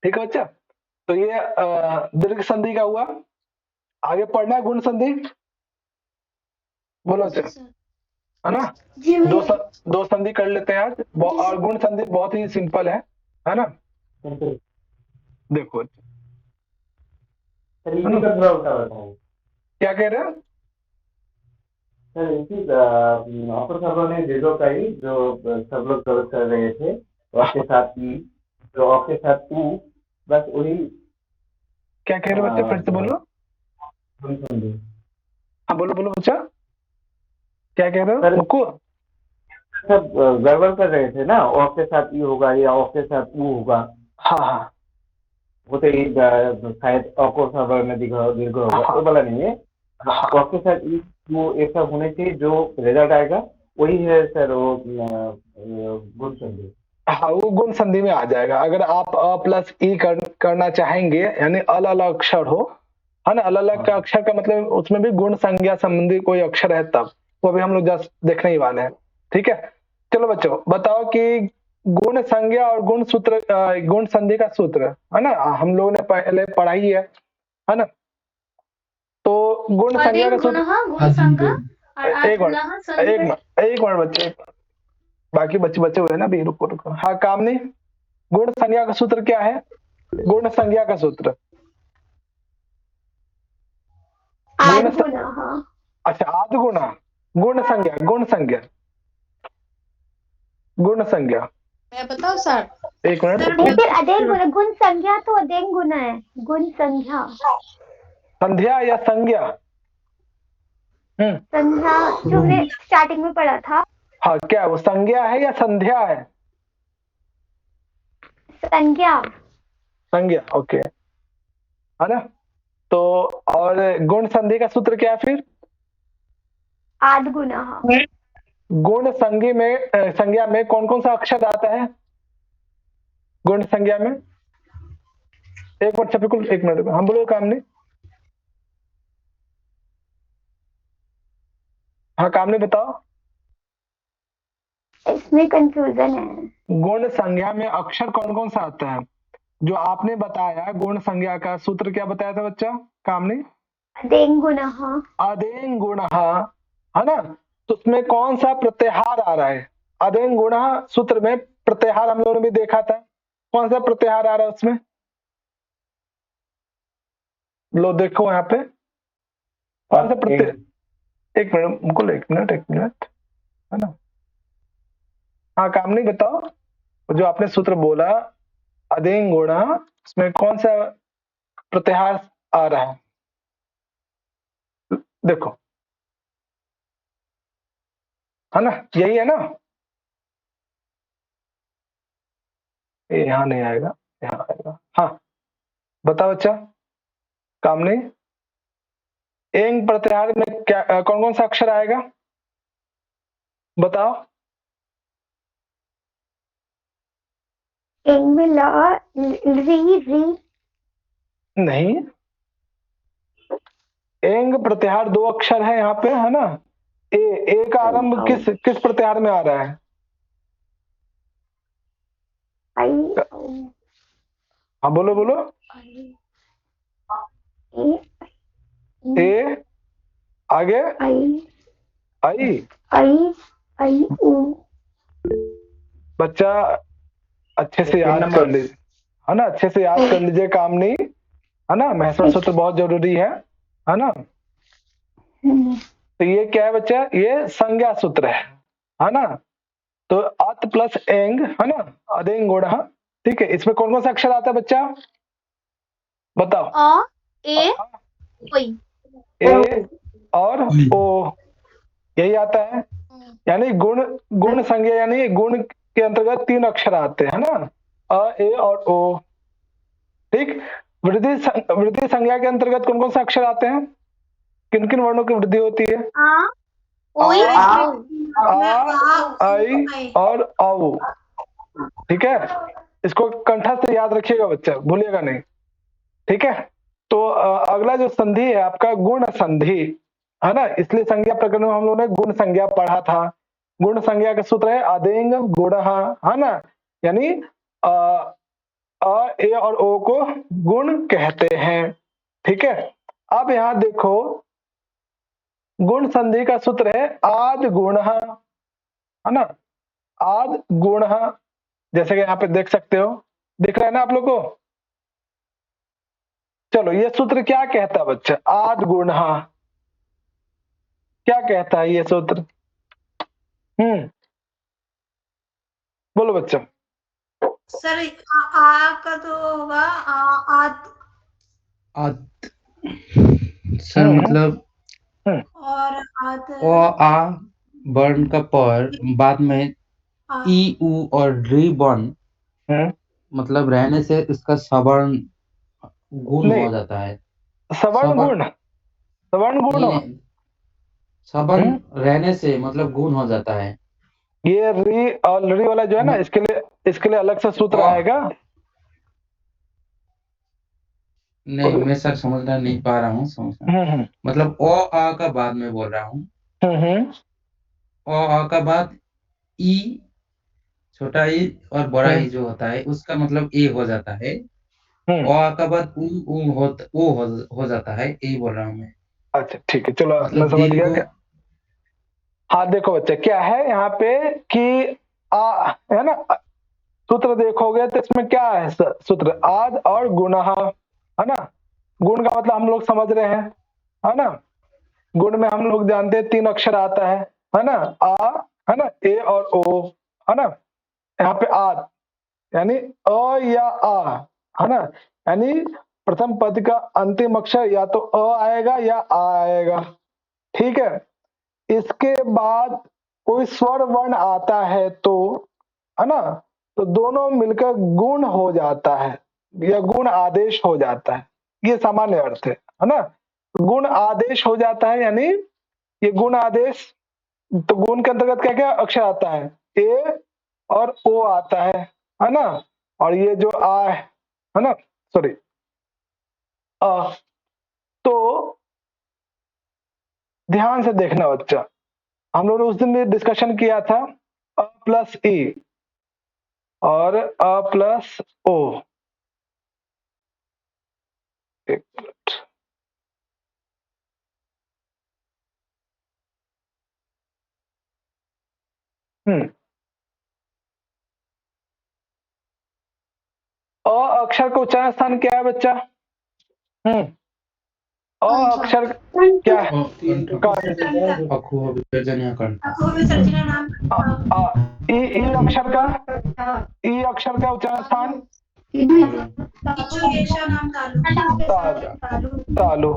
ठीक है बच्चा, तो ये दीर्घ संधि का हुआ। आगे पढ़ना है गुण संधि, बोलो अच्छा, है ना। दो संधि कर लेते हैं आज, और गुण संधि बहुत ही सिंपल है ना। देखो क्या कह रहे हैं? सर इसी ऑफर खबरों ने दीर्घों का ही जो सब लोग गलत कर रहे थे आपके साथ ई जो आपके साथ ऊ बस वही क्या कह रहे हो बच्चा, फिर से बोलो। हाँ बोलो बोलो बच्चा, क्या कह रहे हो? रुको, सब गड़बड़ कर रहे थे ना, ऑफ के साथ ई होगा या ऑफ के साथ ऊ होगा। हाँ हाँ वो तो ये शायद ऑफ खबर में दीर्घ होगा, वो वाला नहीं है। ऑफ के साथ ई वो ऐसा होने चाहिए जो रिजल्ट आएगा वही है सर, वो गुण संधि। हाँ वो गुण संधि में आ जाएगा। अगर आप अ प्लस ई करना चाहेंगे, यानी अलग अलग अक्षर हो, है ना, अलग अलग का अक्षर का मतलब उसमें भी गुण संज्ञा संबंधी कोई अक्षर है तब, वो भी हम लोग जस्ट देखने ही वाले हैं। ठीक है, चलो बच्चों बताओ कि गुण संज्ञा और गुण सूत्र, गुण संधि का सूत्र है ना, हम लोगों ने पहले पढ़ा ही है ना। तो गुण संज्ञा का सूत्र, एक मिनट बच्चे, बाकी बच्चे हुए ना भी, रुको रुको। हाँ कामनी, गुण संज्ञा का सूत्र क्या है? गुण संज्ञा का सूत्र अच्छा आद गुणा, गुण संज्ञा, गुण संज्ञा, गुण संज्ञा मैं बताऊं सर? एक मिनट, अदेंग गुना, गुण संज्ञा तो अदेंग गुना है, गुण संज्ञा, संध्या या संज्ञा? संज्ञा जो हमने स्टार्टिंग में पढ़ा था। हाँ क्या वो संज्ञा है या संध्या है? संज्ञा, संज्ञा, ओके, है ना। तो और गुण संधि का सूत्र क्या है फिर? आद गुना। गुण संज्ञा में, संज्ञा में कौन कौन सा अक्षर आता है? गुण संज्ञा में एक मिनट, बिल्कुल एक मिनट, हम बोलो कामनी। हाँ कामनी बताओ। इसमें कंफ्यूजन है। गुण संज्ञा में अक्षर कौन कौन सा आता है? जो आपने बताया गुण संज्ञा का सूत्र क्या बताया था बच्चा कामनी? अदेंग गुणः। अदेंग गुणः, है ना। तो उसमें कौन सा प्रत्याहार आ रहा है? अदेंग गुणः सूत्र में प्रत्याहार हम लोगों ने भी देखा था, कौन सा प्रत्याहार आ रहा है उसमें? लो देखो यहाँ पे कौन सा प्रत्याहार, एक मिनट मुकुल, एक मिनट, है ना। हाँ कामनी बताओ, जो आपने सूत्र बोला अदेंग गुणः, उसमें कौन सा प्रत्याहार आ रहा है? देखो, है ना, यही है ना। ये यहाँ नहीं आएगा, यहाँ आएगा। हाँ बताओ बच्चा कामनी, एंग प्रत्याहार में क्या कौन कौन सा अक्षर आएगा बताओ? एंग में ला, री नहीं, एंग प्रत्याहार दो अक्षर है यहाँ पे, है ना। ए का आरंभ किस प्रत्याहार में आ रहा है? हाँ बोलो बोलो। ए आगे आई बच्चा अच्छे से याद कर लीजिए, है ना, अच्छे से याद कर लीजिए कामनी, है ना। महत्वपूर्ण सूत्र बहुत जरूरी है ना। तो ये क्या है बच्चा? ये संज्ञा सूत्र है ना। तो अत प्लस एंग, है ना, अदेंग गुणः। ठीक है, इसमें कौन कौन सा अक्षर आता है बच्चा बताओ? ए और ओ, यही आता है। यानी गुण संज्ञा, यानी गुण के अंतर्गत तीन अक्षर आते हैं ना, अ, ए और ओ। ठीक, वृद्धि संज्ञा के अंतर्गत कौन कौन सा अक्षर आते हैं? किन किन वर्णों की वृद्धि होती है? आई और औ। ठीक है, इसको कंठस्थ याद रखिएगा बच्चा, भूलिएगा नहीं। ठीक है, तो अगला जो संधि है आपका गुण संधि, है ना। इसलिए संज्ञा प्रकरण में हम लोगों ने गुण संज्ञा पढ़ा था। गुण संज्ञा का सूत्र है अदेंग गुणः, है ना। यानी ए और ओ को गुण कहते हैं। ठीक है, अब यहाँ देखो गुण संधि का सूत्र है आद गुणः, है ना, आद गुणः। जैसे कि यहाँ पे देख सकते हो, दिख रहा है ना आप लोग को? चलो ये सूत्र क्या कहता है बच्चा? आद गुणः, क्या कहता है ये सूत्र? बोलो बच्चा। सर आ का तो होगा आत आत सर मतलब और आत आ वर्ण का पर बाद में ई उ और री वर्ण मतलब रहने से इसका सवर्ण गुण हो जाता है। सवर्ण गुण सवर्ण रहने से मतलब गुण हो जाता है। ये री और री वाला जो है ना, इसके लिए अलग से सूत्र आएगा। नहीं मैं सर समझना नहीं पा रहा हूँ मतलब ओ आ का बाद में बोल रहा हूँ। ओ आ का बाद ई छोटा ई और बड़ा ई जो होता है उसका मतलब ए हो जाता है। ओ आ का बाद उ हो जाता है, यही बोल रहा हूँ मैं। अच्छा ठीक है, चलो मतलब मैं समझ गया। हाँ देखो बच्चे क्या है यहाँ पे कि आ है ना, सूत्र देखोगे तो इसमें क्या है सूत्र? आद और गुणः, है ना। गुण का मतलब हम लोग समझ रहे हैं, है ना। गुण में हम लोग जानते हैं 3 अक्षर आता है ना। आ है ना, ए और ओ, है ना। यहाँ पे आद यानी अ या आ, है ना। यानी प्रथम पद का अंतिम अक्षर या तो अ आएगा या आ आएगा, ठीक है। इसके बाद कोई स्वर वर्ण आता है तो, है ना, तो दोनों मिलकर गुण हो जाता है या गुण आदेश हो जाता है। ये सामान्य अर्थ है ना। गुण आदेश हो जाता है यानी ये गुण आदेश, तो गुण के अंतर्गत क्या क्या अक्षर आता है? ए और ओ आता है ना। और ये जो आ है ना, सॉरी तो ध्यान से देखना बच्चा, हम लोगों ने उस दिन भी डिस्कशन किया था अ प्लस ई और अ प्लस ओ। एक मिनट, अ अक्षर का उच्चारण स्थान क्या है बच्चा? अ अक्षर क्या है? ई अक्षर का उच्चारण स्थान तालु।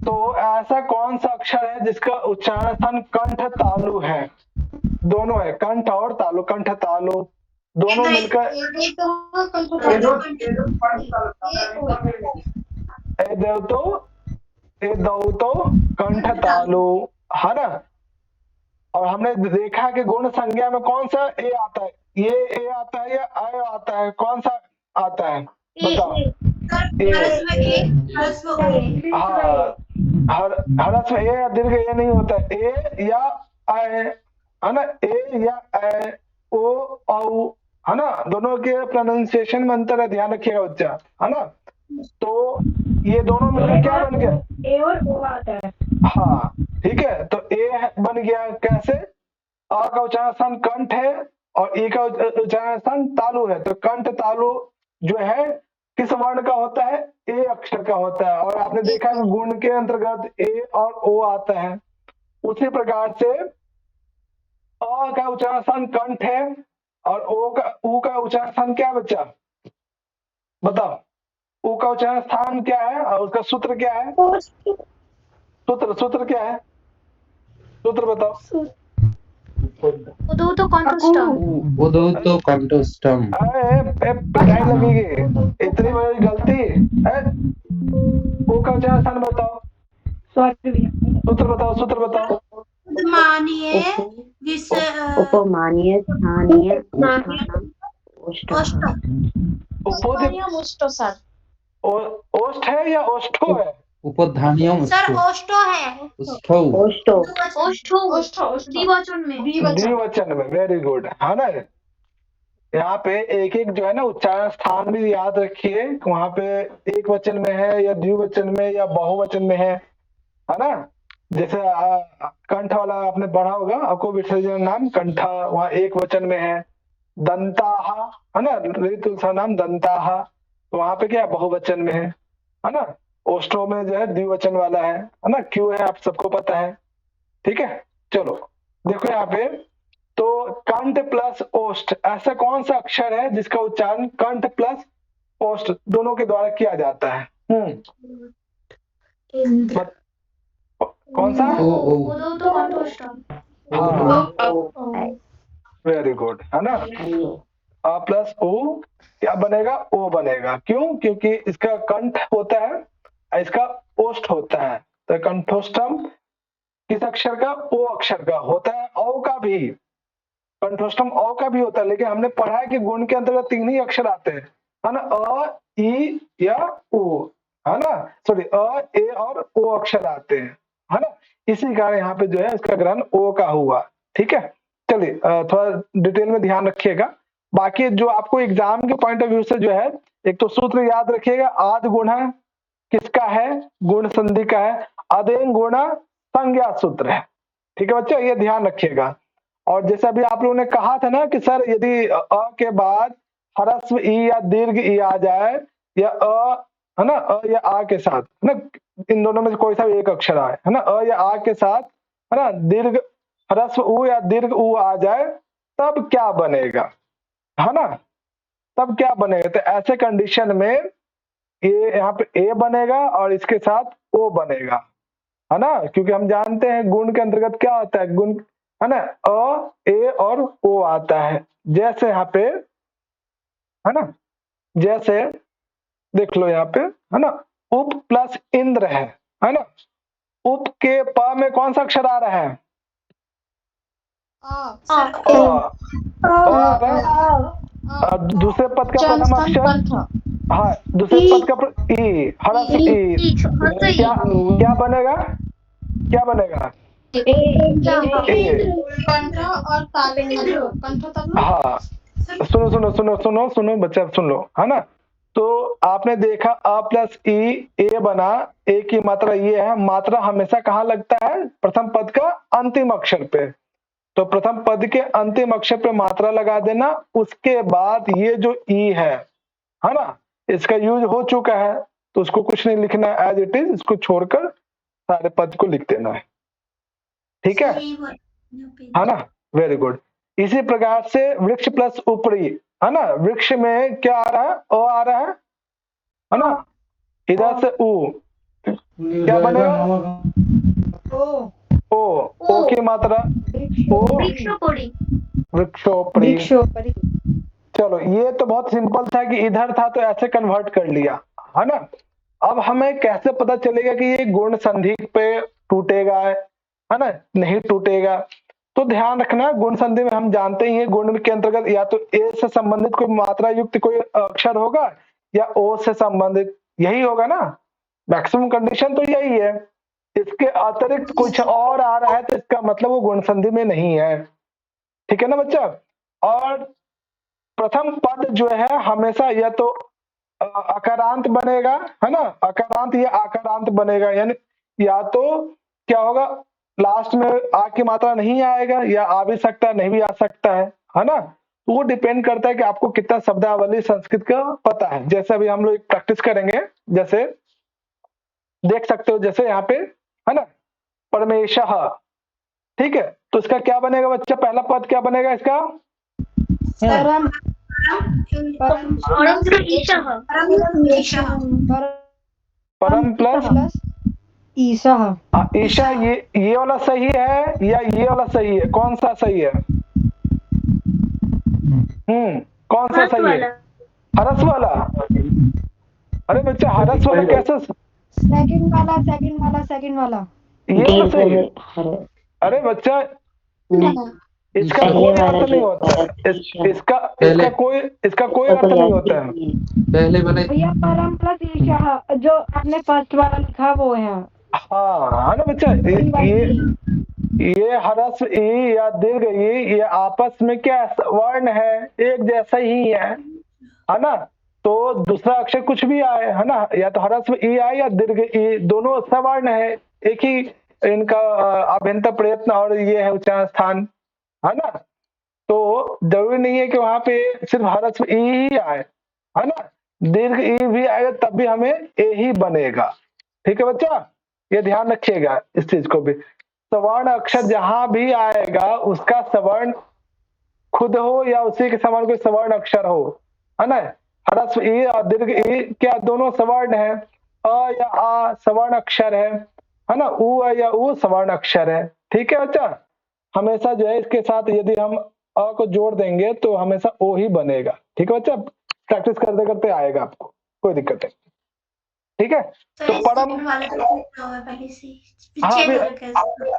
तो ऐसा कौन सा अक्षर है जिसका उच्चारण स्थान कंठ तालु है? दोनों है, कंठ और तालु, कंठ तालु दोनों मिलकर तो कंठ तालु, है ना। और हमने देखा कि गुण संज्ञा में कौन सा ए आता है? ये ए आता है या आय आता है? कौन सा आता है बताओ? हाँ, हरस में ए या दीर्घ ए नहीं होता है, ए या आय, है ना। ए या आय, ओ औ, है ना। दोनों के प्रोनाउंसिएशन में अंतर है, ध्यान रखिएगा बच्चा, है ना। तो ये दोनों मिलकर क्या बन गया? ए और ओ आता है। हाँ ठीक है, तो ए बन गया कैसे? आ का उच्चारण स्थान कंठ है और ई का उच्चारण स्थान तालु है, तो कंठ तालु जो है किस वर्ण का होता है? ए अक्षर का होता है। और आपने देखा कि गुण के अंतर्गत ए और ओ आता है। उसी प्रकार से अ का उच्चारण स्थान कंठ है और उ का उच्चारण स्थान क्या है बच्चा? बताओ, उ का उच्चारण स्थान क्या है और उसका सूत्र क्या है? सूत्र क्या है? सूत्र बताओ। उदूतो कंठस्थम। पिटाई लगेगी, इतनी बड़ी गलती है। ओ का उच्चारण स्थान बताओ, सूत्र बताओ। उपमानीय स्थानीय ओष्ठ है या ओष्ठो है? उपधानियम सर ओष्ठो है। द्विवचन में, वेरी गुड, है ना। यहाँ पे एक एक जो है ना उच्चारण स्थान भी याद रखिए, वहां पे एक वचन में है या द्विवचन में या बहुवचन में है ना। जैसे कंठ वाला आपने पढ़ा होगा, आपको विसर्जन नाम कंठा, वहाँ एक वचन में है। दंताहा, है ना, ऋतु नाम दंताहा, वहां पे क्या बहुवचन में है ना। ओष्ठो में जो है द्विवचन वाला है ना। क्यों है आप सबको पता है ठीक है, चलो देखो यहाँ पे, तो कंठ प्लस ओष्ठ, ऐसा कौन सा अक्षर है जिसका उच्चारण कंठ प्लस ओष्ठ दोनों के द्वारा किया जाता है? कौन सा? वेरी गुड, है ना। आ प्लस ओ क्या बनेगा? ओ बनेगा। क्यों? क्योंकि इसका कंठ होता है, इसका ओष्ठ होता है, तो कंठोष्ठम किस अक्षर का? ओ अक्षर का होता है। औ का भी कंठोष्ठम औ का भी होता है, लेकिन हमने पढ़ा है कि गुण के अंतर्गत 3 ही अक्षर आते हैं, है ना, अ, ई या ओ, है ना, सॉरी अ, ए और ओ अक्षर आते हैं, है ना, इसी कारण यहाँ पे जो है इसका ग्रहण ओ का हुआ। ठीक है, चलिए थोड़ा डिटेल में ध्यान रखिएगा। बाकी जो आपको एग्जाम के पॉइंट ऑफ व्यू से जो है, एक तो सूत्र याद रखिएगा, आद गुण किसका है? गुण संधि का है। अदेन गुणा संज्ञा सूत्र है। ठीक है बच्चों, ये ध्यान रखिएगा। और जैसे अभी आप लोगों ने कहा था ना कि सर यदि अ के बाद ह्रस्व ई या दीर्घ ई आ जाए, या अ, है ना, अ या आ के साथ, है ना, इन दोनों में से कोई सा भी एक अक्षर आए, है ना, अ या आ के साथ, है ना, दीर्घ ह्रस्व उ या दीर्घ उ आ जाए, तब क्या बनेगा, है ना, तब क्या बनेगा? तो ऐसे कंडीशन में ये यहाँ पे ए बनेगा और इसके साथ ओ बनेगा, है ना, क्योंकि हम जानते हैं गुण के अंतर्गत क्या होता है, गुण, है ना, अ, ए और ओ आता है। जैसे यहाँ पे, है ना, जैसे देख लो यहाँ पे, है ना, उप प्लस इंद्र है ना, उप के प में कौन सा अक्षर आ रहा है? दूसरे पद का प्रथम अक्षर, हाँ, दूसरे पद का ई, ह्रस्व ई, क्या बनेगा? क्या बनेगा? हाँ, सुनो सुनो सुनो सुनो सुनो बच्चा, सुन लो, है ना, तो आपने देखा अ प्लस ई, ए बना, ए की मात्रा ये है। मात्रा हमेशा कहाँ लगता है? प्रथम पद का अंतिम अक्षर पे। तो प्रथम पद के अंतिम अक्षर पे मात्रा लगा देना, उसके बाद ये जो ई है ना, इसका यूज हो चुका है, तो उसको कुछ नहीं लिखना है, एज इट इज, इसको छोड़कर सारे पद को लिख देना है। ठीक है ना, वेरी गुड। इसी प्रकार से वृक्ष प्लस ऊपरी, है ना, वृक्ष में क्या आ रहा है? ओ आ रहा है ना, इधर से ऊ, क्या बनेगा? ओ की मात्रा ओ, वृक्षोपरी। चलो, ये तो बहुत सिंपल था कि इधर था तो ऐसे कन्वर्ट कर लिया, है ना। अब हमें कैसे पता चलेगा कि ये गुण संधि पे टूटेगा, है ना, नहीं टूटेगा? तो ध्यान रखना, गुण संधि में हम जानते ही हैं, गुण के अंतर्गत या तो ए से संबंधित कोई मात्रा युक्त कोई अक्षर होगा, या ओ से संबंधित, यही होगा ना, मैक्सिमम कंडीशन तो यही है। इसके अतिरिक्त कुछ और आ रहा है तो इसका मतलब वो गुण संधि में नहीं है। ठीक है ना बच्चा? और प्रथम पद जो है हमेशा या तो अकारांत बनेगा, है ना, अकारांत या आकारांत बनेगा, यानी या तो क्या होगा, लास्ट में आ की मात्रा नहीं आएगा, या आ भी सकता है, नहीं भी आ सकता है ना। तो वो डिपेंड करता है कि आपको कितना शब्दावली संस्कृत का पता है। जैसे अभी हम लोग प्रैक्टिस करेंगे, जैसे देख सकते हो, जैसे यहाँ पे, है ना, परमेशः, ठीक है, तो इसका क्या बनेगा बच्चा? पहला पद क्या बनेगा इसका? परम प्लस ईशः। ईशा, ये वाला सही है या ये वाला सही है? कौन सा सही है? कौन सा सही है? हरस वाला। अरे बच्चा, हरस वाला कैसे? सेकंड वाला ये वाला सही है। अरे बच्चा, इसका कोई अर्थ नहीं होता है, इसका कोई अर्थ नहीं होता है। पहले बने भैया परम प्लस ईशः, जो आपने फर्स्ट वाला लिखा वो है। हाँ, है ना बच्चा, ये हरस्व ई या दीर्घ ई, ये आपस में क्या वर्ण है? एक जैसा ही है ना। तो दूसरा अक्षर कुछ भी आए, है ना, या तो हरस्व ई आए या दीर्घ ई, दोनों सवर्ण है, एक ही इनका अभ्यंतर प्रयत्न और ये है उच्चारण स्थान, है ना। तो जरूरी नहीं है कि वहां पे सिर्फ हरस्व ई ही आए, है ना, दीर्घ ई भी आएगा तब भी हमें ए ही बनेगा। ठीक है बच्चा, ये ध्यान रखिएगा इस चीज को भी। सवर्ण अक्षर जहां भी आएगा उसका सवर्ण खुद हो या उसी के समान कोई सवर्ण अक्षर हो, है ना। ह्रस्व ई और दीर्घ ई क्या दोनों सवर्ण है, अ या आ सवर्ण अक्षर है ना, उ या उ सवर्ण अक्षर है। ठीक है बच्चा, हमेशा जो है इसके साथ यदि हम अ को जोड़ देंगे तो हमेशा ओ ही बनेगा। ठीक है बच्चा, प्रैक्टिस करते करते आएगा आपको, कोई दिक्कत नहीं। ठीक है, तो परम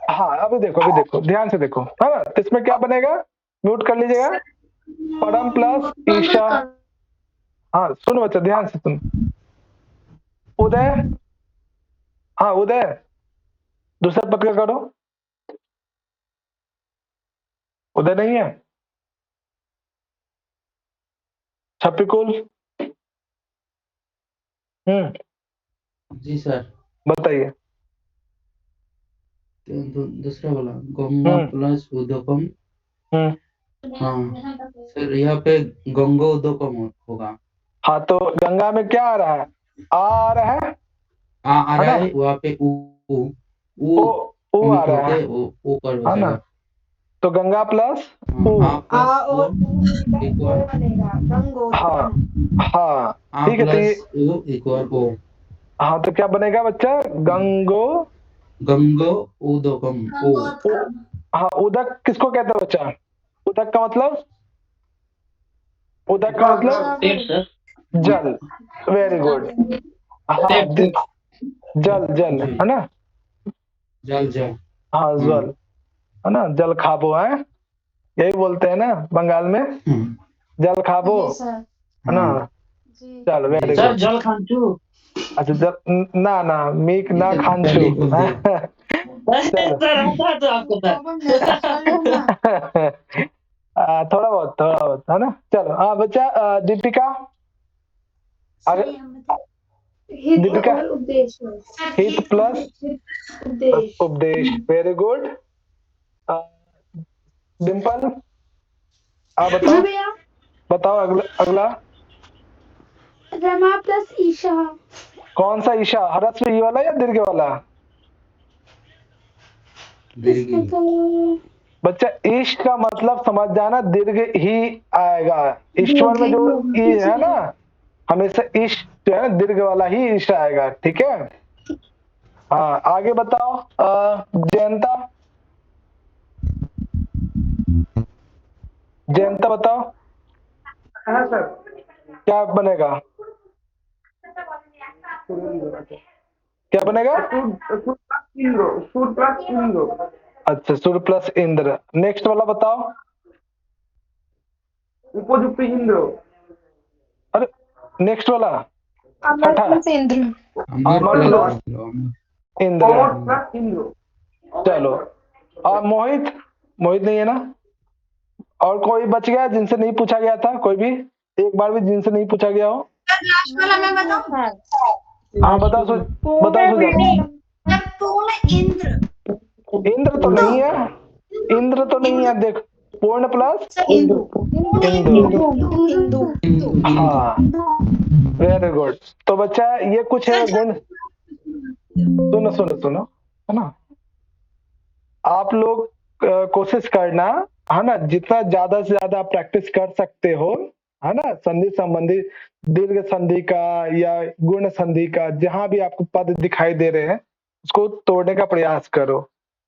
हाँ अभी देखो ध्यान से देखो, है ना। तो इसमें क्या बनेगा, म्यूट कर लीजिएगा। परम प्लस ईशा, हाँ सुनो बच्चा ध्यान से सुन। उदय, हाँ उदय दूसरा पद का करो। उदय नहीं है। छपिकुल, जी सर बताइए। दूसरा वाला गंगा प्लस उदकम, हाँ सर यहाँ पे गंगो उदकम होगा। हाँ तो गंगा में क्या आ रहा है, आ रहा है, आ रहा है, वहाँ पे ओ आ रहा है, ओ कर है ना। तो गंगा प्लस उ, हाँ हाँ ठीक है। तो हाँ तो क्या बनेगा बच्चा, गंगो उदकम। हाँ उदक किसको कहते हैं बच्चा, उदक का मतलब, उदक का मतलब जल, वेरी गुड। हाँ जल जल है ना, जल हाँ जल है ना, जल खाबो है, यही बोलते हैं ना बंगाल में, जल खाबो है ना। चल वेरी गुड। जल खांचू, अच्छा जल ना मीक ना खांचू थोड़ा बहुत है ना। चलो हाँ बच्चा, दीपिका दीपिका हित प्लस उपदेश, वेरी गुड। डिम्पल आप बताओ अगला। रमा प्लस ईशा। कौन सा ईशा, ह्रस्व ई वाला या दीर्घ वाला? बच्चा ईश का मतलब समझ जाना, दीर्घ ही आएगा। ईश्वर में जो ई है ना, हमेशा ईश जो है ना दीर्घ वाला ही ईश आएगा। ठीक है, हाँ आगे बताओ। जयंता बताओ। हाँ सर, क्या बनेगा, क्या बनेगा? सूर्य प्लस इंद्र। अच्छा सूर्य प्लस इंद्र। नेक्स्ट वाला बताओ। उपयुक्त इंद्र। अरे नेक्स्ट वाला अमर प्लस इंद्र। अमर प्लस इंद्र। चलो मोहित नहीं है ना, और कोई बच गया जिनसे नहीं पूछा गया था, कोई भी एक बार भी जिनसे नहीं पूछा गया हो? लास्ट वाला मैं बताऊं? हाँ बताओ इंद्र तो नहीं है, इंद्र तो नहीं है। देख पूर्ण प्लस इंदु, हाँ वेरी गुड। तो बच्चा ये कुछ है गुण, सुनो है ना। आप लोग कोशिश करना है ना, जितना ज्यादा से ज्यादा प्रैक्टिस कर सकते हो, है ना। संधि संबंधी दीर्घ संधि का या गुण संधि का, जहां भी आपको पद दिखाई दे रहे हैं उसको तोड़ने का प्रयास करो,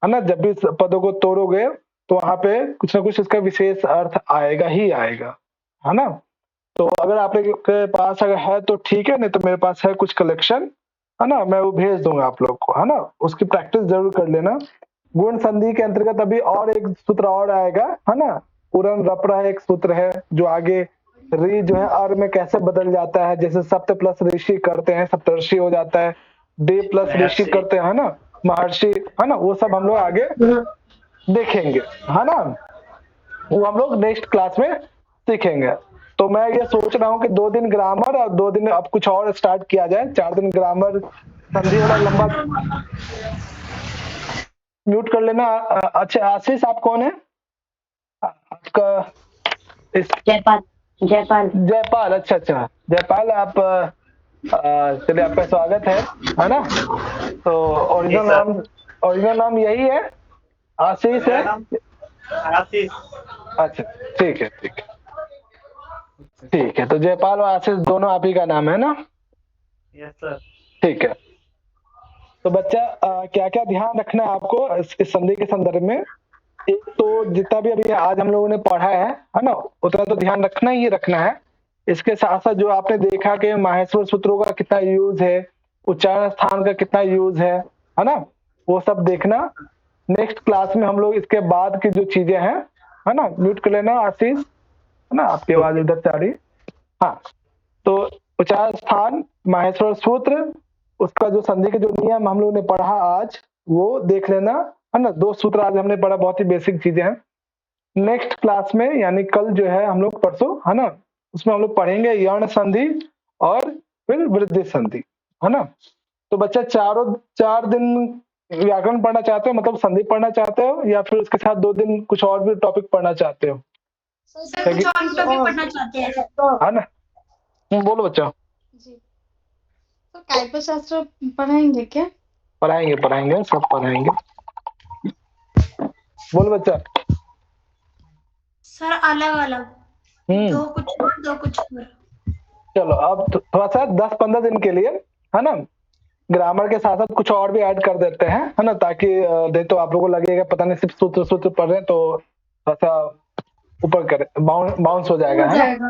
है ना। जब भी पदों को तोड़ोगे तो वहां पे कुछ ना कुछ इसका विशेष अर्थ आएगा ही आएगा, है ना। तो अगर आप लोग के पास अगर है तो ठीक है, नहीं तो मेरे पास है कुछ कलेक्शन, है ना, मैं वो भेज दूंगा आप लोग को, है ना। उसकी प्रैक्टिस जरूर कर लेना। गुण संधि के अंतर्गत अभी और एक सूत्र और आएगा, है ना। उरन रपरा एक सूत्र है जो आगे री जो है अर में कैसे बदल जाता है, जैसे सप्त प्लस ऋषि करते हैं सप्तर्षि हो जाता है, डे प्लस ऋषि करते हैं ना महर्षि, है ना। वो सब हम लोग आगे देखेंगे, है ना, वो हम लोग नेक्स्ट क्लास में सीखेंगे। तो मैं ये सोच रहा हूँ कि 2 दिन ग्रामर और 2 दिन अब कुछ और स्टार्ट किया जाए, 4 दिन ग्रामर संधि वाला लंबा। म्यूट कर लेना। अच्छा आशीष आप कौन है आपका? जयपाल अच्छा जयपाल आप चलिए आपका स्वागत है ना। तो ओरिजिनल नाम यही है आशीष है? आशीष। अच्छा ठीक है ठीक है ठीक है। तो जयपाल और आशीष दोनों आप ही का नाम है ना? Yes sir. ठीक है। तो बच्चा क्या क्या ध्यान रखना है आपको इस संधि के संदर्भ में? एक तो जितना भी अभी आज हम लोगों ने पढ़ा है ना, उतना तो ध्यान रखना ही रखना है। इसके साथ साथ जो आपने देखा कि माहेश्वर सूत्रों का कितना यूज है, उच्चारण स्थान का कितना यूज है ना, वो सब देखना। नेक्स्ट क्लास में हम लोग इसके बाद की जो चीजें हैं, है ना, म्यूट कर लेना आशीष, है ना, आपकी आवाज इधर से आ रही। हाँ, तो उच्चारण स्थान, माहेश्वर सूत्र, उसका जो संधि के जो नियम हम लोगों ने पढ़ा आज, वो देख लेना, है ना। 2 सूत्र आज हमने पढ़ा, बहुत ही बेसिक चीजें हैं। नेक्स्ट क्लास में यानी कल जो है हम लोग परसों, है ना, उसमें हम लोग पढ़ेंगे यर्ण संधि और फिर वृद्धि संधि, है ना। तो बच्चा 4 दिन व्याकरण पढ़ना चाहते हो, मतलब संधि पढ़ना चाहते हो, या फिर उसके साथ 2 दिन कुछ और भी टॉपिक पढ़ना चाहते हो? सर कुछ और टॉपिक पढ़ना चाहते हैं, है ना। बोलो बच्चा। जी तो काव्य शास्त्र पढ़ाएंगे क्या? पढ़ाएंगे सब पढ़ाएंगे। बोल बच्चा। सर अलग अलग, दो कुछ और दो कुछ और। चलो अब थोड़ा सा 10-15 दिन के लिए, है ना, ग्रामर के साथ साथ कुछ और भी ऐड कर देते हैं, है ना, ताकि नहीं तो आप लोगों को लगेगा पता नहीं सिर्फ सूत्र पढ़ रहे हैं, तो थोड़ा सा ऊपर करे बाउंस हो जाएगा, है ना।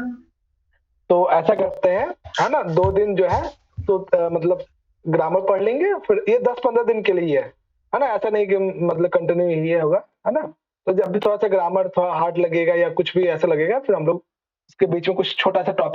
तो ऐसा करते हैं, है ना, 2 दिन जो है तो मतलब ग्रामर पढ़ लेंगे, फिर ये 10-15 दिन के लिए है ना, ऐसा नहीं कि मतलब कंटिन्यू ये होगा, है ना। तो जब भी थोड़ा सा ग्रामर थोड़ा हार्ड लगेगा या कुछ भी ऐसा लगेगा, फिर हम लोग इसके बीच में कुछ छोटा सा टॉपिक